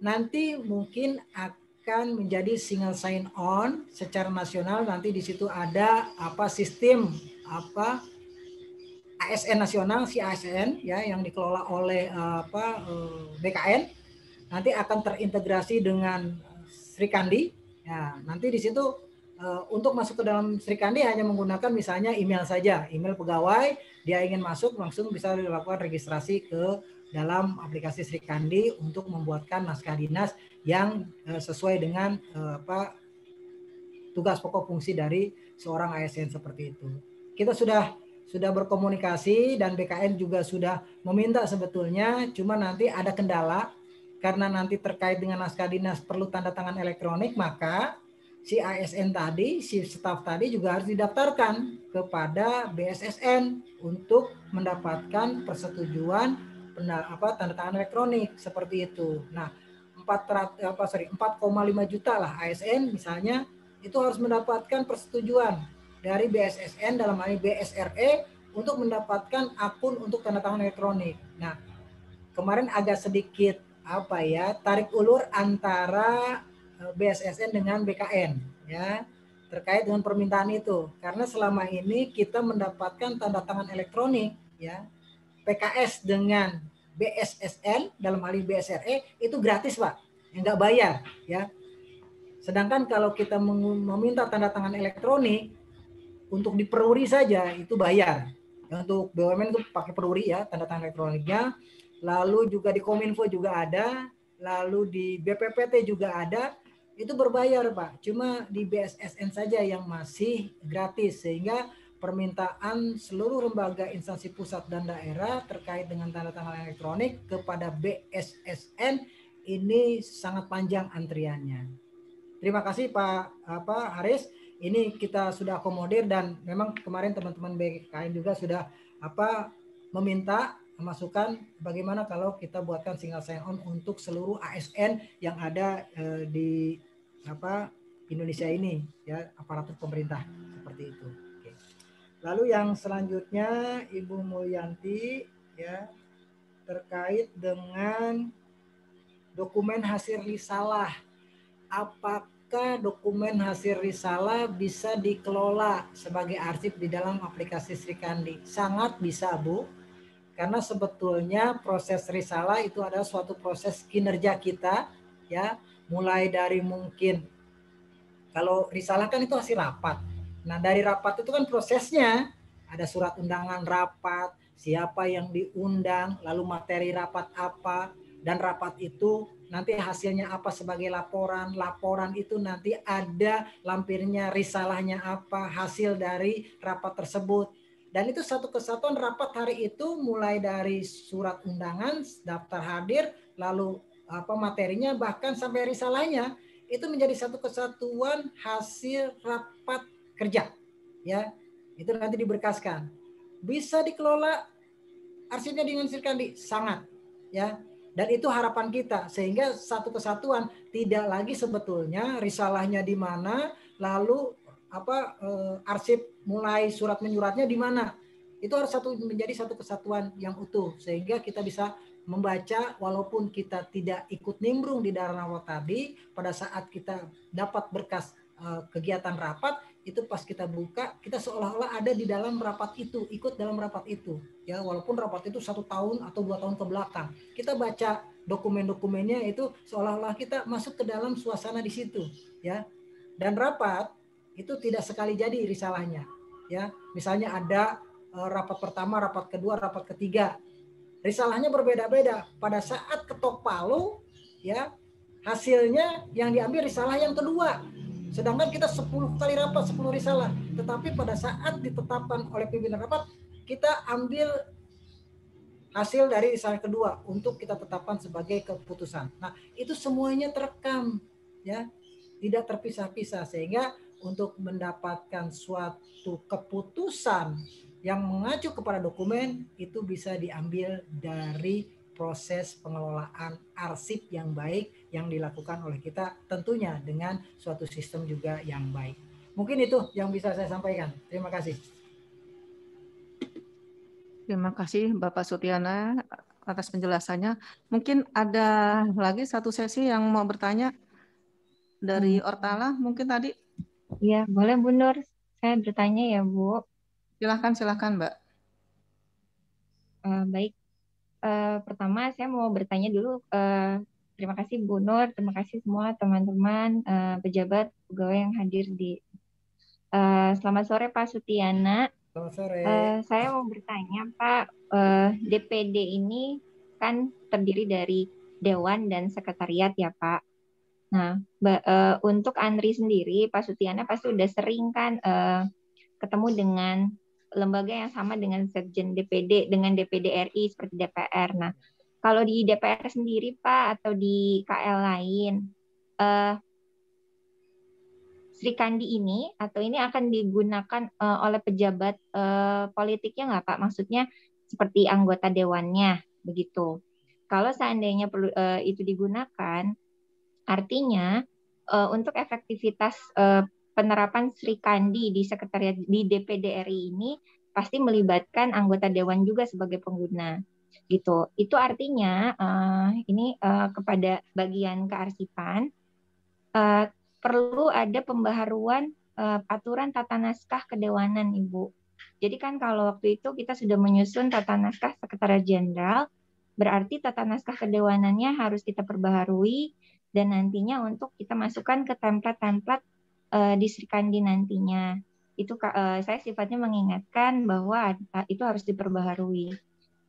nanti mungkin akan menjadi single sign on secara nasional. Nanti di situ ada sistem ASN nasional, si ASN ya yang dikelola oleh BKN, nanti akan terintegrasi dengan Srikandi. Ya, nanti di situ untuk masuk ke dalam Srikandi hanya menggunakan misalnya email saja, email pegawai, dia ingin masuk langsung bisa dilakukan registrasi ke dalam aplikasi Srikandi untuk membuatkan naskah dinas yang sesuai dengan tugas pokok fungsi dari seorang ASN seperti itu. Kita sudah berkomunikasi dan BKN juga sudah meminta sebetulnya, cuma nanti ada kendala karena nanti terkait dengan naskah dinas perlu tanda tangan elektronik, maka si ASN tadi, si staf tadi juga harus didaftarkan kepada BSSN untuk mendapatkan persetujuan tanda tangan elektronik seperti itu. Nah, 4,5 juta lah ASN misalnya itu harus mendapatkan persetujuan dari BSSN dalam hal ini BSRE untuk mendapatkan akun untuk tanda tangan elektronik. Nah, kemarin agak sedikit tarik ulur antara BSSN dengan BKN ya terkait dengan permintaan itu, karena selama ini kita mendapatkan tanda tangan elektronik ya PKS dengan BSSN dalam hal ini BSRE itu gratis Pak, nggak bayar ya. Sedangkan kalau kita meminta tanda tangan elektronik untuk di Peruri saja itu bayar. Untuk BUMN itu pakai Peruri ya tanda tangan elektroniknya. Lalu juga di Kominfo juga ada, lalu di BPPT juga ada, itu berbayar Pak. Cuma di BSSN saja yang masih gratis, sehingga permintaan seluruh lembaga instansi pusat dan daerah terkait dengan tanda tangan elektronik kepada BSSN ini sangat panjang antriannya. Terima kasih Pak Haris. Ini kita sudah akomodir dan memang kemarin teman-teman BKN juga sudah meminta masukan bagaimana kalau kita buatkan single sign on untuk seluruh ASN yang ada di Indonesia ini ya, aparatur pemerintah seperti itu. Oke. Lalu yang selanjutnya Ibu Mulyanti ya terkait dengan dokumen hasil risalah. Apakah dokumen hasil risalah bisa dikelola sebagai arsip di dalam aplikasi Srikandi? Sangat bisa Bu. Karena sebetulnya proses risalah itu adalah suatu proses kinerja kita ya, mulai dari mungkin kalau risalah kan itu hasil rapat. Nah, dari rapat itu kan prosesnya ada surat undangan rapat, siapa yang diundang, lalu materi rapat apa, dan rapat itu nanti hasilnya apa sebagai laporan. Laporan itu nanti ada lampirnya, risalahnya apa, hasil dari rapat tersebut. Dan itu satu kesatuan rapat hari itu mulai dari surat undangan, daftar hadir, lalu materinya bahkan sampai risalahnya itu menjadi satu kesatuan hasil rapat kerja. Ya, itu nanti diberkaskan. Bisa dikelola arsipnya dengan Srikandi sangat ya. Dan itu harapan kita sehingga satu kesatuan, tidak lagi sebetulnya risalahnya di mana, lalu arsip mulai surat menyuratnya di mana. Itu harus menjadi satu kesatuan yang utuh sehingga kita bisa membaca walaupun kita tidak ikut nimbrung di dalam rapat tadi, pada saat kita dapat berkas kegiatan rapat itu pas kita buka kita seolah-olah ada di dalam rapat itu, ikut dalam rapat itu ya, walaupun rapat itu 1 tahun atau 2 tahun ke belakang, kita baca dokumen-dokumennya itu seolah-olah kita masuk ke dalam suasana di situ ya. Dan rapat itu tidak sekali jadi risalahnya ya, misalnya ada rapat pertama, rapat kedua, rapat ketiga, risalahnya berbeda-beda. Pada saat ketok palu ya, hasilnya yang diambil risalah yang kedua. Sedangkan kita 10 kali rapat, 10 risalah. Tetapi pada saat ditetapkan oleh pimpinan rapat, kita ambil hasil dari risalah kedua untuk kita tetapkan sebagai keputusan. Nah, itu semuanya terekam ya, tidak terpisah-pisah, sehingga untuk mendapatkan suatu keputusan yang mengacu kepada dokumen itu bisa diambil dari proses pengelolaan arsip yang baik yang dilakukan oleh kita, tentunya dengan suatu sistem juga yang baik. Mungkin itu yang bisa saya sampaikan. Terima kasih. Terima kasih Bapak Sutiana atas penjelasannya. Mungkin ada lagi satu sesi yang mau bertanya dari Ortala mungkin tadi. Iya, boleh Bu Nur. Saya bertanya ya Bu. Silahkan Mbak. Baik. Pertama saya mau bertanya dulu. Terima kasih Bu Nur, terima kasih semua teman-teman pejabat pegawai yang hadir di. Selamat sore Pak Sutiana. Selamat sore. Saya mau bertanya Pak, DPD ini kan terdiri dari Dewan dan Sekretariat ya Pak. Nah, untuk Andri sendiri, Pak Sutiana pasti udah sering kan ketemu dengan lembaga yang sama dengan Sekjen DPD, dengan DPD RI seperti DPR. Nah, kalau di DPR sendiri Pak atau di KL lain, Sri Kandi ini atau ini akan digunakan oleh pejabat politiknya nggak Pak? Maksudnya seperti anggota dewannya begitu. Kalau seandainya perlu itu digunakan, artinya untuk efektivitas penerapan Sri Kandi di sekretariat di DPD RI ini pasti melibatkan anggota dewan juga sebagai pengguna gitu. Itu artinya ini kepada bagian kearsipan perlu ada pembaharuan aturan tata naskah kedewanan Ibu. Jadi kan kalau waktu itu kita sudah menyusun tata naskah Sekretariat Jenderal, berarti tata naskah kedewanannya harus kita perbaharui dan nantinya untuk kita masukkan ke template-template di Sri Kandi nantinya. Itu saya sifatnya mengingatkan bahwa itu harus diperbaharui.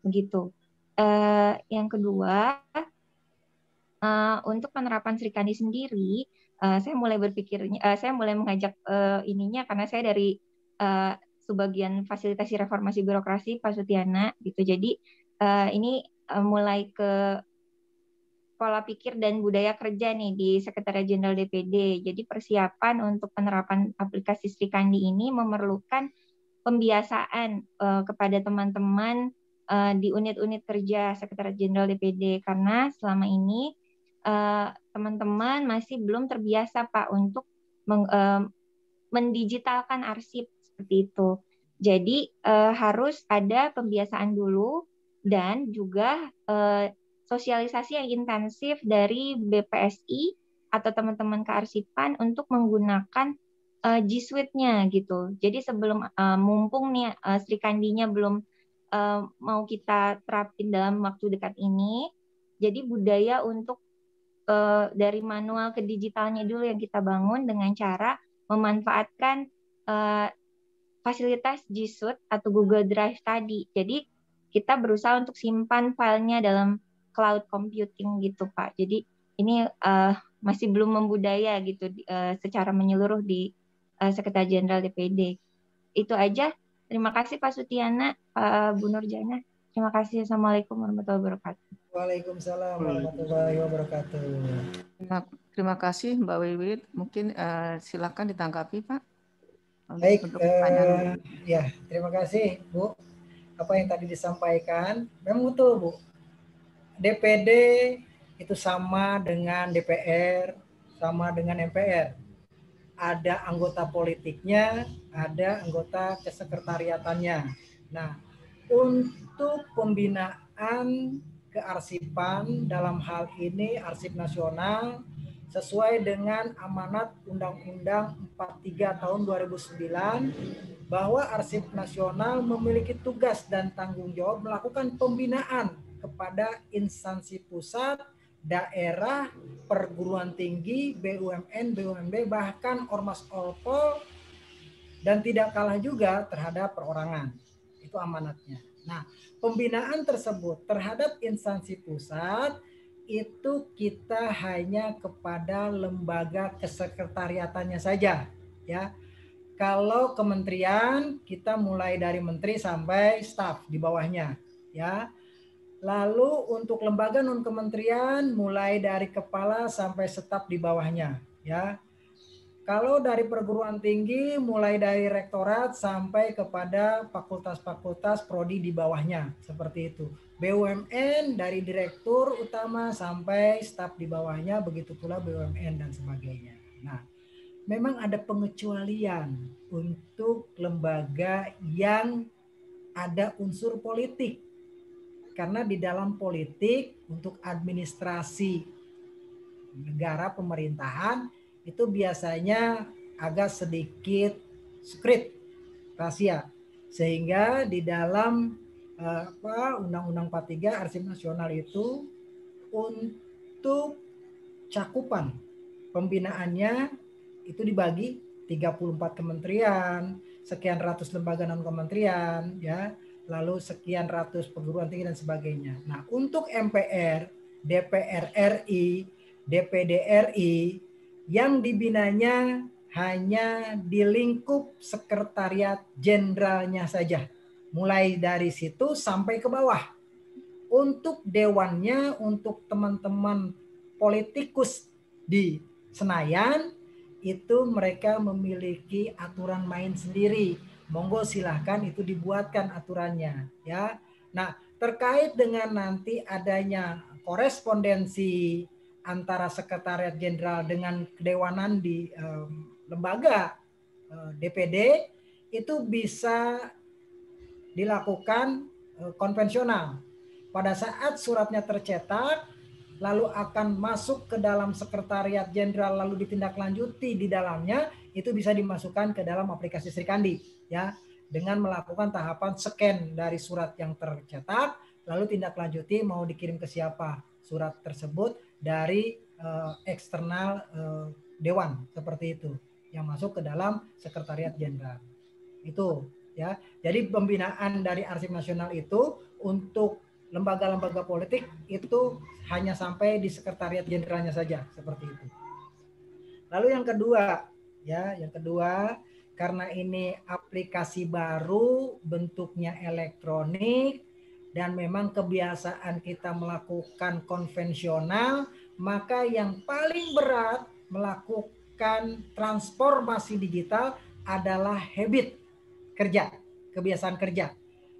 Begitu. Yang kedua, untuk penerapan Sri Kandi sendiri, saya mulai berpikirnya, saya mulai mengajak ininya karena saya dari subbagian fasilitasi reformasi birokrasi Pak Sutiana gitu. Jadi ini mulai ke pola pikir dan budaya kerja nih di Sekretariat Jenderal DPD. Jadi persiapan untuk penerapan aplikasi Sri Kandi ini memerlukan pembiasaan kepada teman-teman di unit-unit kerja Sekretariat Jenderal DPD karena selama ini teman-teman masih belum terbiasa Pak untuk mendigitalkan arsip seperti itu. Jadi harus ada pembiasaan dulu dan juga sosialisasi yang intensif dari BPSI atau teman-teman kearsipan untuk menggunakan G Suite-nya gitu. Jadi sebelum mumpung nih Sri Kandi-nya belum mau kita terapin dalam waktu dekat ini, jadi budaya untuk dari manual ke digitalnya dulu yang kita bangun dengan cara memanfaatkan fasilitas G Suite atau Google Drive tadi. Jadi kita berusaha untuk simpan filenya dalam cloud computing gitu Pak. Jadi ini masih belum membudaya gitu secara menyeluruh di Sekretariat Jenderal DPD. Itu aja. Terima kasih Pak Sutiana, Pak Bu Nurjana. Terima kasih. Assalamualaikum warahmatullahi wabarakatuh. Waalaikumsalam warahmatullahi wabarakatuh. Terima kasih Mbak Wiwit. Mungkin silakan ditanggapi Pak. Baik, ya terima kasih Bu. Apa yang tadi disampaikan, memang betul Bu. DPD itu sama dengan DPR, sama dengan MPR. Ada anggota politiknya, ada anggota kesekretariatannya. Nah, untuk pembinaan kearsipan dalam hal ini arsip nasional sesuai dengan amanat Undang-Undang 43 tahun 2009 bahwa arsip nasional memiliki tugas dan tanggung jawab melakukan pembinaan kepada instansi pusat, daerah, perguruan tinggi, BUMN, BUMD, bahkan Ormas Orpol, dan tidak kalah juga terhadap perorangan. Itu amanatnya. Nah, pembinaan tersebut terhadap instansi pusat itu kita hanya kepada lembaga kesekretariatannya saja, ya. Kalau kementerian kita mulai dari menteri sampai staf di bawahnya, ya. Lalu untuk lembaga non kementerian mulai dari kepala sampai staf di bawahnya, ya. Kalau dari perguruan tinggi mulai dari rektorat sampai kepada fakultas-fakultas prodi di bawahnya, seperti itu. BUMN dari direktur utama sampai staf di bawahnya, begitu pula BUMN dan sebagainya. Nah, memang ada pengecualian untuk lembaga yang ada unsur politik. Karena di dalam politik untuk administrasi negara pemerintahan itu biasanya agak sedikit secret, rahasia. Sehingga di dalam Undang-Undang 43 Arsip Nasional itu untuk cakupan pembinaannya itu dibagi 34 kementerian, sekian ratus lembaga non kementerian, ya, lalu sekian ratus perguruan tinggi dan sebagainya. Nah, untuk MPR, DPR RI, DPD RI yang dibinanya hanya di lingkup sekretariat jenderalnya saja. Mulai dari situ sampai ke bawah. Untuk dewannya, untuk teman-teman politikus di Senayan, itu mereka memiliki aturan main sendiri. Monggo silahkan itu dibuatkan aturannya, ya. Nah, terkait dengan nanti adanya korespondensi antara sekretariat jenderal dengan kedewanan di lembaga DPD itu bisa dilakukan konvensional. Pada saat suratnya tercetak, lalu akan masuk ke dalam sekretariat jenderal, lalu ditindaklanjuti di dalamnya, itu bisa dimasukkan ke dalam aplikasi Srikandi, ya, dengan melakukan tahapan scan dari surat yang tercetak, lalu tindaklanjuti mau dikirim ke siapa surat tersebut dari eksternal dewan, seperti itu, yang masuk ke dalam sekretariat jenderal. Itu, ya. Jadi pembinaan dari Arsip Nasional itu untuk lembaga-lembaga politik itu hanya sampai di sekretariat jenderalnya saja, seperti itu. Lalu yang kedua, ya, karena ini aplikasi baru, bentuknya elektronik, dan memang kebiasaan kita melakukan konvensional, maka yang paling berat melakukan transformasi digital adalah habit kerja, kebiasaan kerja.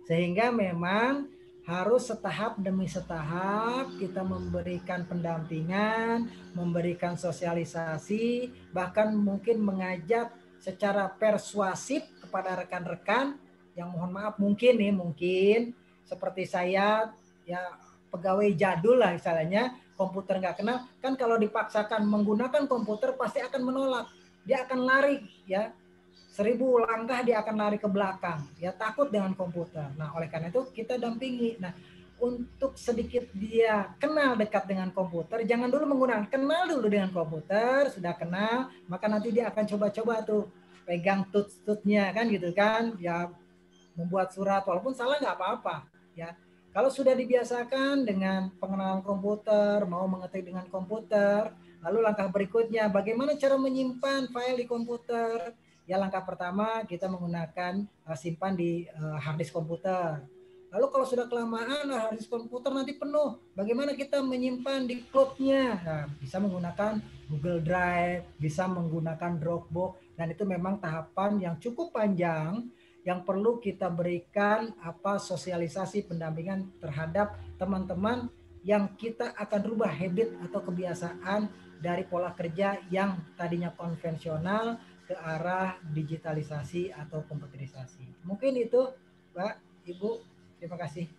Sehingga memang harus setahap demi setahap kita memberikan pendampingan, memberikan sosialisasi, bahkan mungkin mengajak secara persuasif kepada rekan-rekan yang mohon maaf mungkin seperti saya, ya, pegawai jadul lah istilahnya, komputer nggak kenal, kan kalau dipaksakan menggunakan komputer pasti akan menolak, dia akan lari, ya. 1000 langkah dia akan lari ke belakang, ya, takut dengan komputer. Nah, oleh karena itu kita dampingi. Nah, untuk sedikit dia kenal dekat dengan komputer, jangan dulu menggunakan, kenal dulu dengan komputer, sudah kenal, maka nanti dia akan coba-coba tuh pegang tools-nya kan gitu kan, ya, membuat surat walaupun salah nggak apa-apa, ya. Kalau sudah dibiasakan dengan pengenalan komputer, mau mengetik dengan komputer, lalu langkah berikutnya bagaimana cara menyimpan file di komputer? Ya, langkah pertama kita menggunakan simpan di hard disk komputer. Lalu kalau sudah kelamaan hard disk komputer nanti penuh, bagaimana kita menyimpan di cloud-nya? Nah, bisa menggunakan Google Drive, bisa menggunakan Dropbox, dan itu memang tahapan yang cukup panjang yang perlu kita berikan sosialisasi pendampingan terhadap teman-teman yang kita akan rubah habit atau kebiasaan dari pola kerja yang tadinya konvensional ke arah digitalisasi atau komputerisasi. Mungkin itu, Mbak, Ibu. Terima kasih.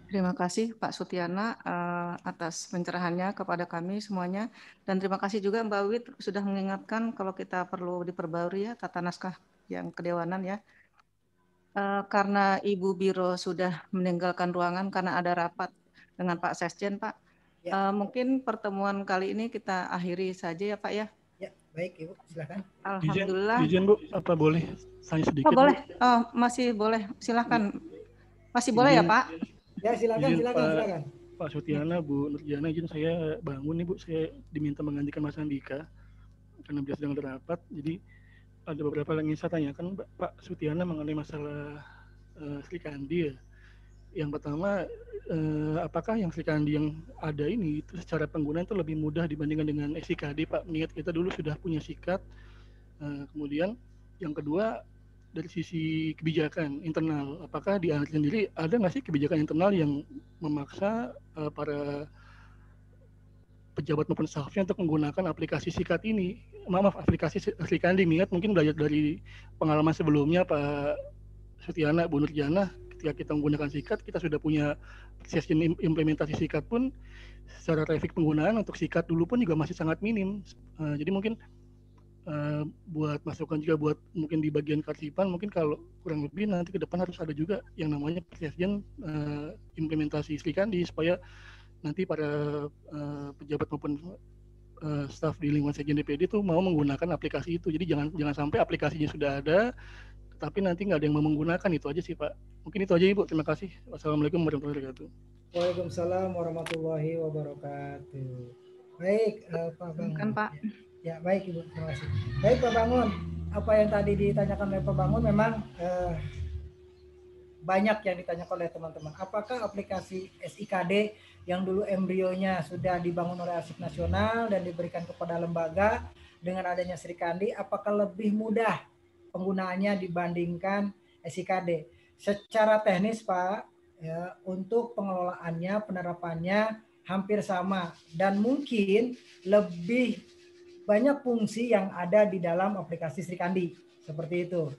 Terima kasih Pak Sutiana atas pencerahannya kepada kami semuanya. Dan terima kasih juga Mbak Wit sudah mengingatkan kalau kita perlu diperbarui ya tata naskah yang kedewanan ya. Karena Ibu Biro sudah meninggalkan ruangan karena ada rapat dengan Pak Sesjen, Pak. Ya. Mungkin pertemuan kali ini kita akhiri saja ya Pak ya. Ya, baik Ibu, silakan. Alhamdulillah. Izin Bu, apa boleh saya sedikit? Oh, boleh. Oh, masih boleh. Silakan. Masih boleh ya Pak? Ya, silakan. Pak Sutiana, Bu Nurjana, izin saya bangun nih Bu, saya diminta menggantikan Mas Andika karena beliau sedang rapat. Jadi ada beberapa yang ingin saya tanyakan Pak Sutiana mengenai masalah Srikandi ya. Yang pertama, apakah yang Srikandi yang ada ini itu secara penggunaan itu lebih mudah dibandingkan dengan SIKD Pak? Mengingat kita dulu sudah punya sikat. Kemudian yang kedua, dari sisi kebijakan internal, apakah di ANRI sendiri ada nggak sih kebijakan internal yang memaksa para pejabat maupun staffnya untuk menggunakan aplikasi sikat ini? Aplikasi Srikandi, mengingat mungkin belajar dari pengalaman sebelumnya Pak Sutiana, Bu Nurjana, ketika kita menggunakan sikat, kita sudah punya session implementasi sikat pun secara traffic penggunaan untuk sikat dulu pun juga masih sangat minim. Jadi mungkin buat masukan juga buat mungkin di bagian kearsipan, mungkin kalau kurang lebih nanti ke depan harus ada juga yang namanya session implementasi Srikandi supaya nanti para pejabat maupun staf di lingkungan Sekjen DPD itu mau menggunakan aplikasi itu. Jadi jangan sampai aplikasinya sudah ada, tapi nanti nggak ada yang mau menggunakan. Itu aja sih Pak. Mungkin itu aja Ibu. Terima kasih. Wassalamualaikum warahmatullahi wabarakatuh. Waalaikumsalam warahmatullahi wabarakatuh. Baik, Pak Bangun. Kan Pak. Ya baik Ibu, terima kasih. Baik Pak Bangun, apa yang tadi ditanyakan oleh Pak Bangun memang banyak yang ditanyakan oleh teman-teman. Apakah aplikasi SIKD yang dulu embrionya sudah dibangun oleh Arsip Nasional dan diberikan kepada lembaga dengan adanya Srikandi, apakah lebih mudah penggunaannya dibandingkan SIKD? Secara teknis Pak, ya, untuk pengelolaannya, penerapannya hampir sama dan mungkin lebih banyak fungsi yang ada di dalam aplikasi Srikandi seperti itu.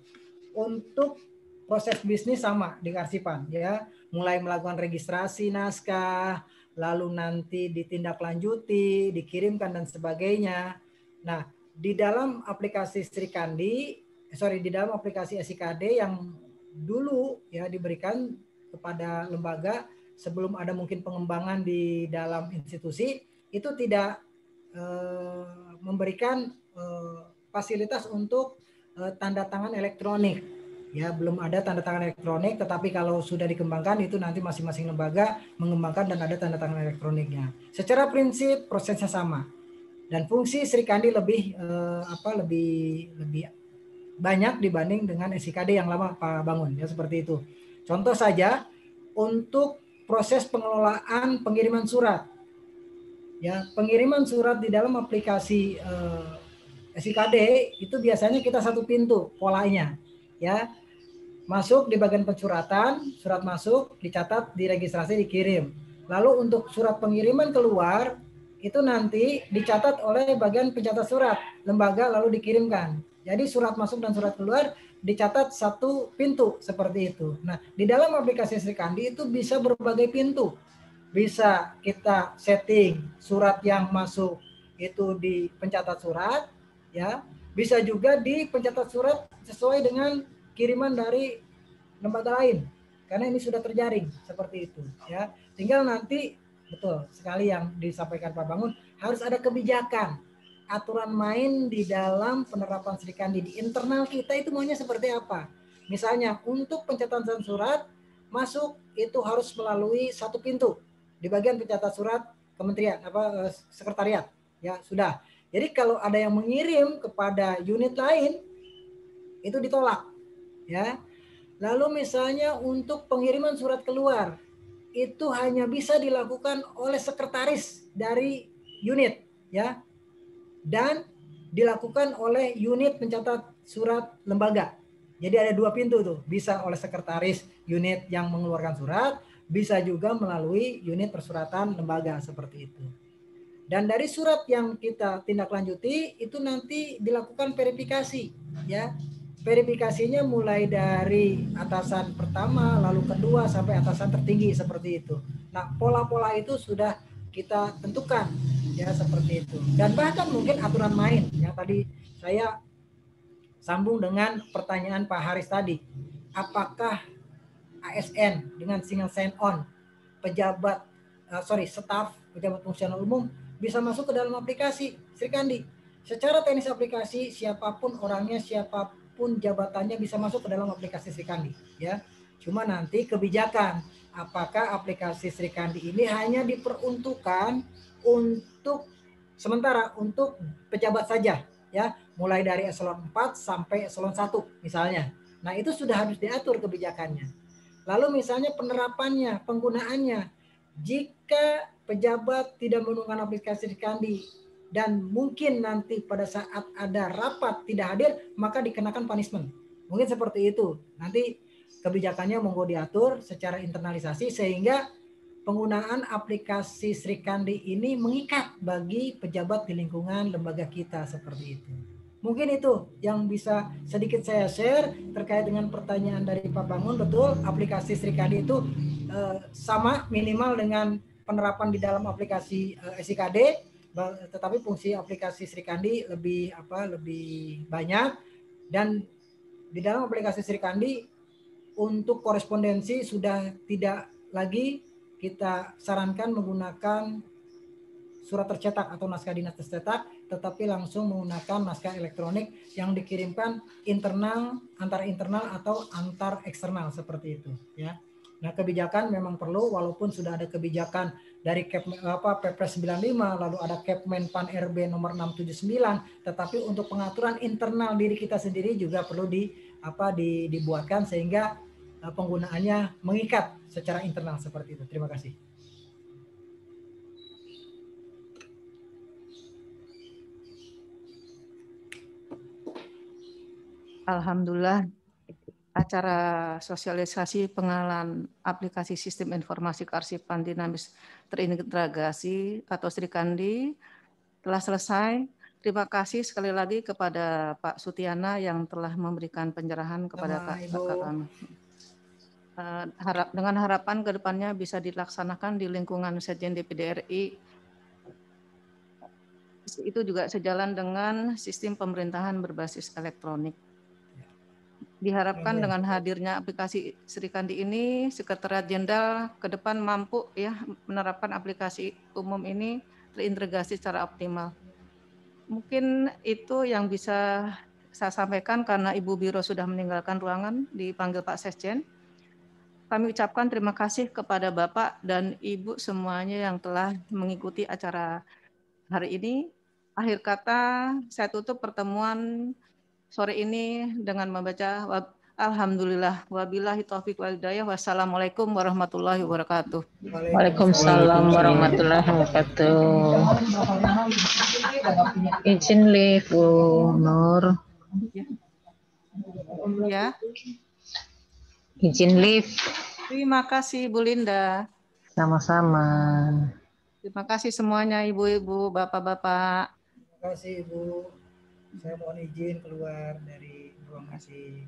Untuk proses bisnis sama di kearsipan, ya, mulai melakukan registrasi naskah, lalu nanti ditindaklanjuti, dikirimkan dan sebagainya. Nah, di dalam aplikasi Srikandi, di dalam aplikasi SIKD yang dulu ya diberikan kepada lembaga sebelum ada mungkin pengembangan di dalam institusi, itu tidak memberikan fasilitas untuk tanda tangan elektronik. Ya, belum ada tanda tangan elektronik, tetapi kalau sudah dikembangkan itu nanti masing-masing lembaga mengembangkan dan ada tanda tangan elektroniknya. Secara prinsip prosesnya sama. Dan fungsi Srikandi lebih banyak dibanding dengan SIKD yang lama Pak Bangun, ya seperti itu. Contoh saja untuk proses pengelolaan pengiriman surat. Ya, pengiriman surat di dalam aplikasi SIKD itu biasanya kita satu pintu polanya, ya. Masuk di bagian pencuratan, surat masuk, dicatat, diregistrasi, dikirim. Lalu untuk surat pengiriman keluar itu nanti dicatat oleh bagian pencatat surat lembaga lalu dikirimkan. Jadi surat masuk dan surat keluar dicatat satu pintu seperti itu. Nah, di dalam aplikasi Srikandi itu bisa berbagai pintu. Bisa kita setting surat yang masuk itu di pencatat surat, ya. Bisa juga di pencatat surat sesuai dengan kiriman dari lembaga lain, karena ini sudah terjaring seperti itu, ya. Tinggal nanti betul sekali yang disampaikan Pak Bangun, harus ada kebijakan, aturan main di dalam penerapan Srikandi di internal kita itu maunya seperti apa. Misalnya untuk pencatatan surat masuk itu harus melalui satu pintu di bagian pencatat surat kementerian sekretariat, ya sudah. Jadi kalau ada yang mengirim kepada unit lain itu ditolak, ya. Lalu misalnya untuk pengiriman surat keluar itu hanya bisa dilakukan oleh sekretaris dari unit, ya, dan dilakukan oleh unit pencatat surat lembaga. Jadi ada dua pintu tuh, bisa oleh sekretaris unit yang mengeluarkan surat, bisa juga melalui unit persuratan lembaga seperti itu. Dan dari surat yang kita tindak lanjuti itu nanti dilakukan verifikasi, ya. Verifikasinya mulai dari atasan pertama, lalu kedua sampai atasan tertinggi seperti itu. Nah, pola-pola itu sudah kita tentukan, ya seperti itu. Dan bahkan mungkin aturan main yang tadi saya sambung dengan pertanyaan Pak Haris tadi. Apakah ASN dengan single sign-on pejabat staf pejabat fungsional umum bisa masuk ke dalam aplikasi Srikandi. Secara teknis aplikasi siapapun orangnya, siapapun jabatannya bisa masuk ke dalam aplikasi Srikandi, ya. Cuma nanti kebijakan apakah aplikasi Srikandi ini hanya diperuntukkan untuk sementara untuk pejabat saja, ya, mulai dari eselon 4 sampai eselon 1 misalnya. Nah, itu sudah harus diatur kebijakannya. Lalu misalnya penerapannya, penggunaannya, jika pejabat tidak menggunakan aplikasi Srikandi dan mungkin nanti pada saat ada rapat tidak hadir, maka dikenakan punishment. Mungkin seperti itu. Nanti kebijakannya monggo diatur secara internalisasi sehingga penggunaan aplikasi Srikandi ini mengikat bagi pejabat di lingkungan lembaga kita seperti itu. Mungkin itu yang bisa sedikit saya share terkait dengan pertanyaan dari Pak Bangun. Betul, aplikasi Sri Kandi itu sama minimal dengan penerapan di dalam aplikasi SIKD, tetapi fungsi aplikasi Sri Kandi lebih banyak, dan di dalam aplikasi Sri Kandi untuk korespondensi sudah tidak lagi kita sarankan menggunakan surat tercetak atau naskah dinas tercetak, tetapi langsung menggunakan naskah elektronik yang dikirimkan antar internal atau antar eksternal seperti itu ya. Nah, kebijakan memang perlu, walaupun sudah ada kebijakan dari Perpres 95, lalu ada Kepmen Pan RB nomor 679, tetapi untuk pengaturan internal diri kita sendiri juga perlu dibuatkan sehingga penggunaannya mengikat secara internal seperti itu. Terima kasih. Alhamdulillah, acara sosialisasi pengenalan aplikasi sistem informasi kearsipan dinamis terintegrasi atau Sri Kandi telah selesai. Terima kasih sekali lagi kepada Pak Sutiana yang telah memberikan pencerahan kepada kami. Dengan harapan ke depannya bisa dilaksanakan di lingkungan Sekjen DPD RI. Itu juga sejalan dengan sistem pemerintahan berbasis elektronik. Diharapkan dengan hadirnya aplikasi Sri Kandi ini, Sekretariat Jenderal ke depan mampu ya menerapkan aplikasi umum ini terintegrasi secara optimal. Mungkin itu yang bisa saya sampaikan karena Ibu Biro sudah meninggalkan ruangan, dipanggil Pak Sekjen. Kami ucapkan terima kasih kepada Bapak dan Ibu semuanya yang telah mengikuti acara hari ini. Akhir kata, saya tutup pertemuan sore ini dengan membaca Alhamdulillah wabillahi taufiq wal hidayah. Wassalamualaikum warahmatullahi wabarakatuh. Waalaikumsalam warahmatullahi wabarakatuh. Izin live Bu Nur. Ya. Izin live. Terima kasih Bu Linda. Sama-sama. Terima kasih semuanya Ibu-ibu, Bapak-bapak. Terima kasih Ibu. Saya mohon izin keluar dari ruang meeting.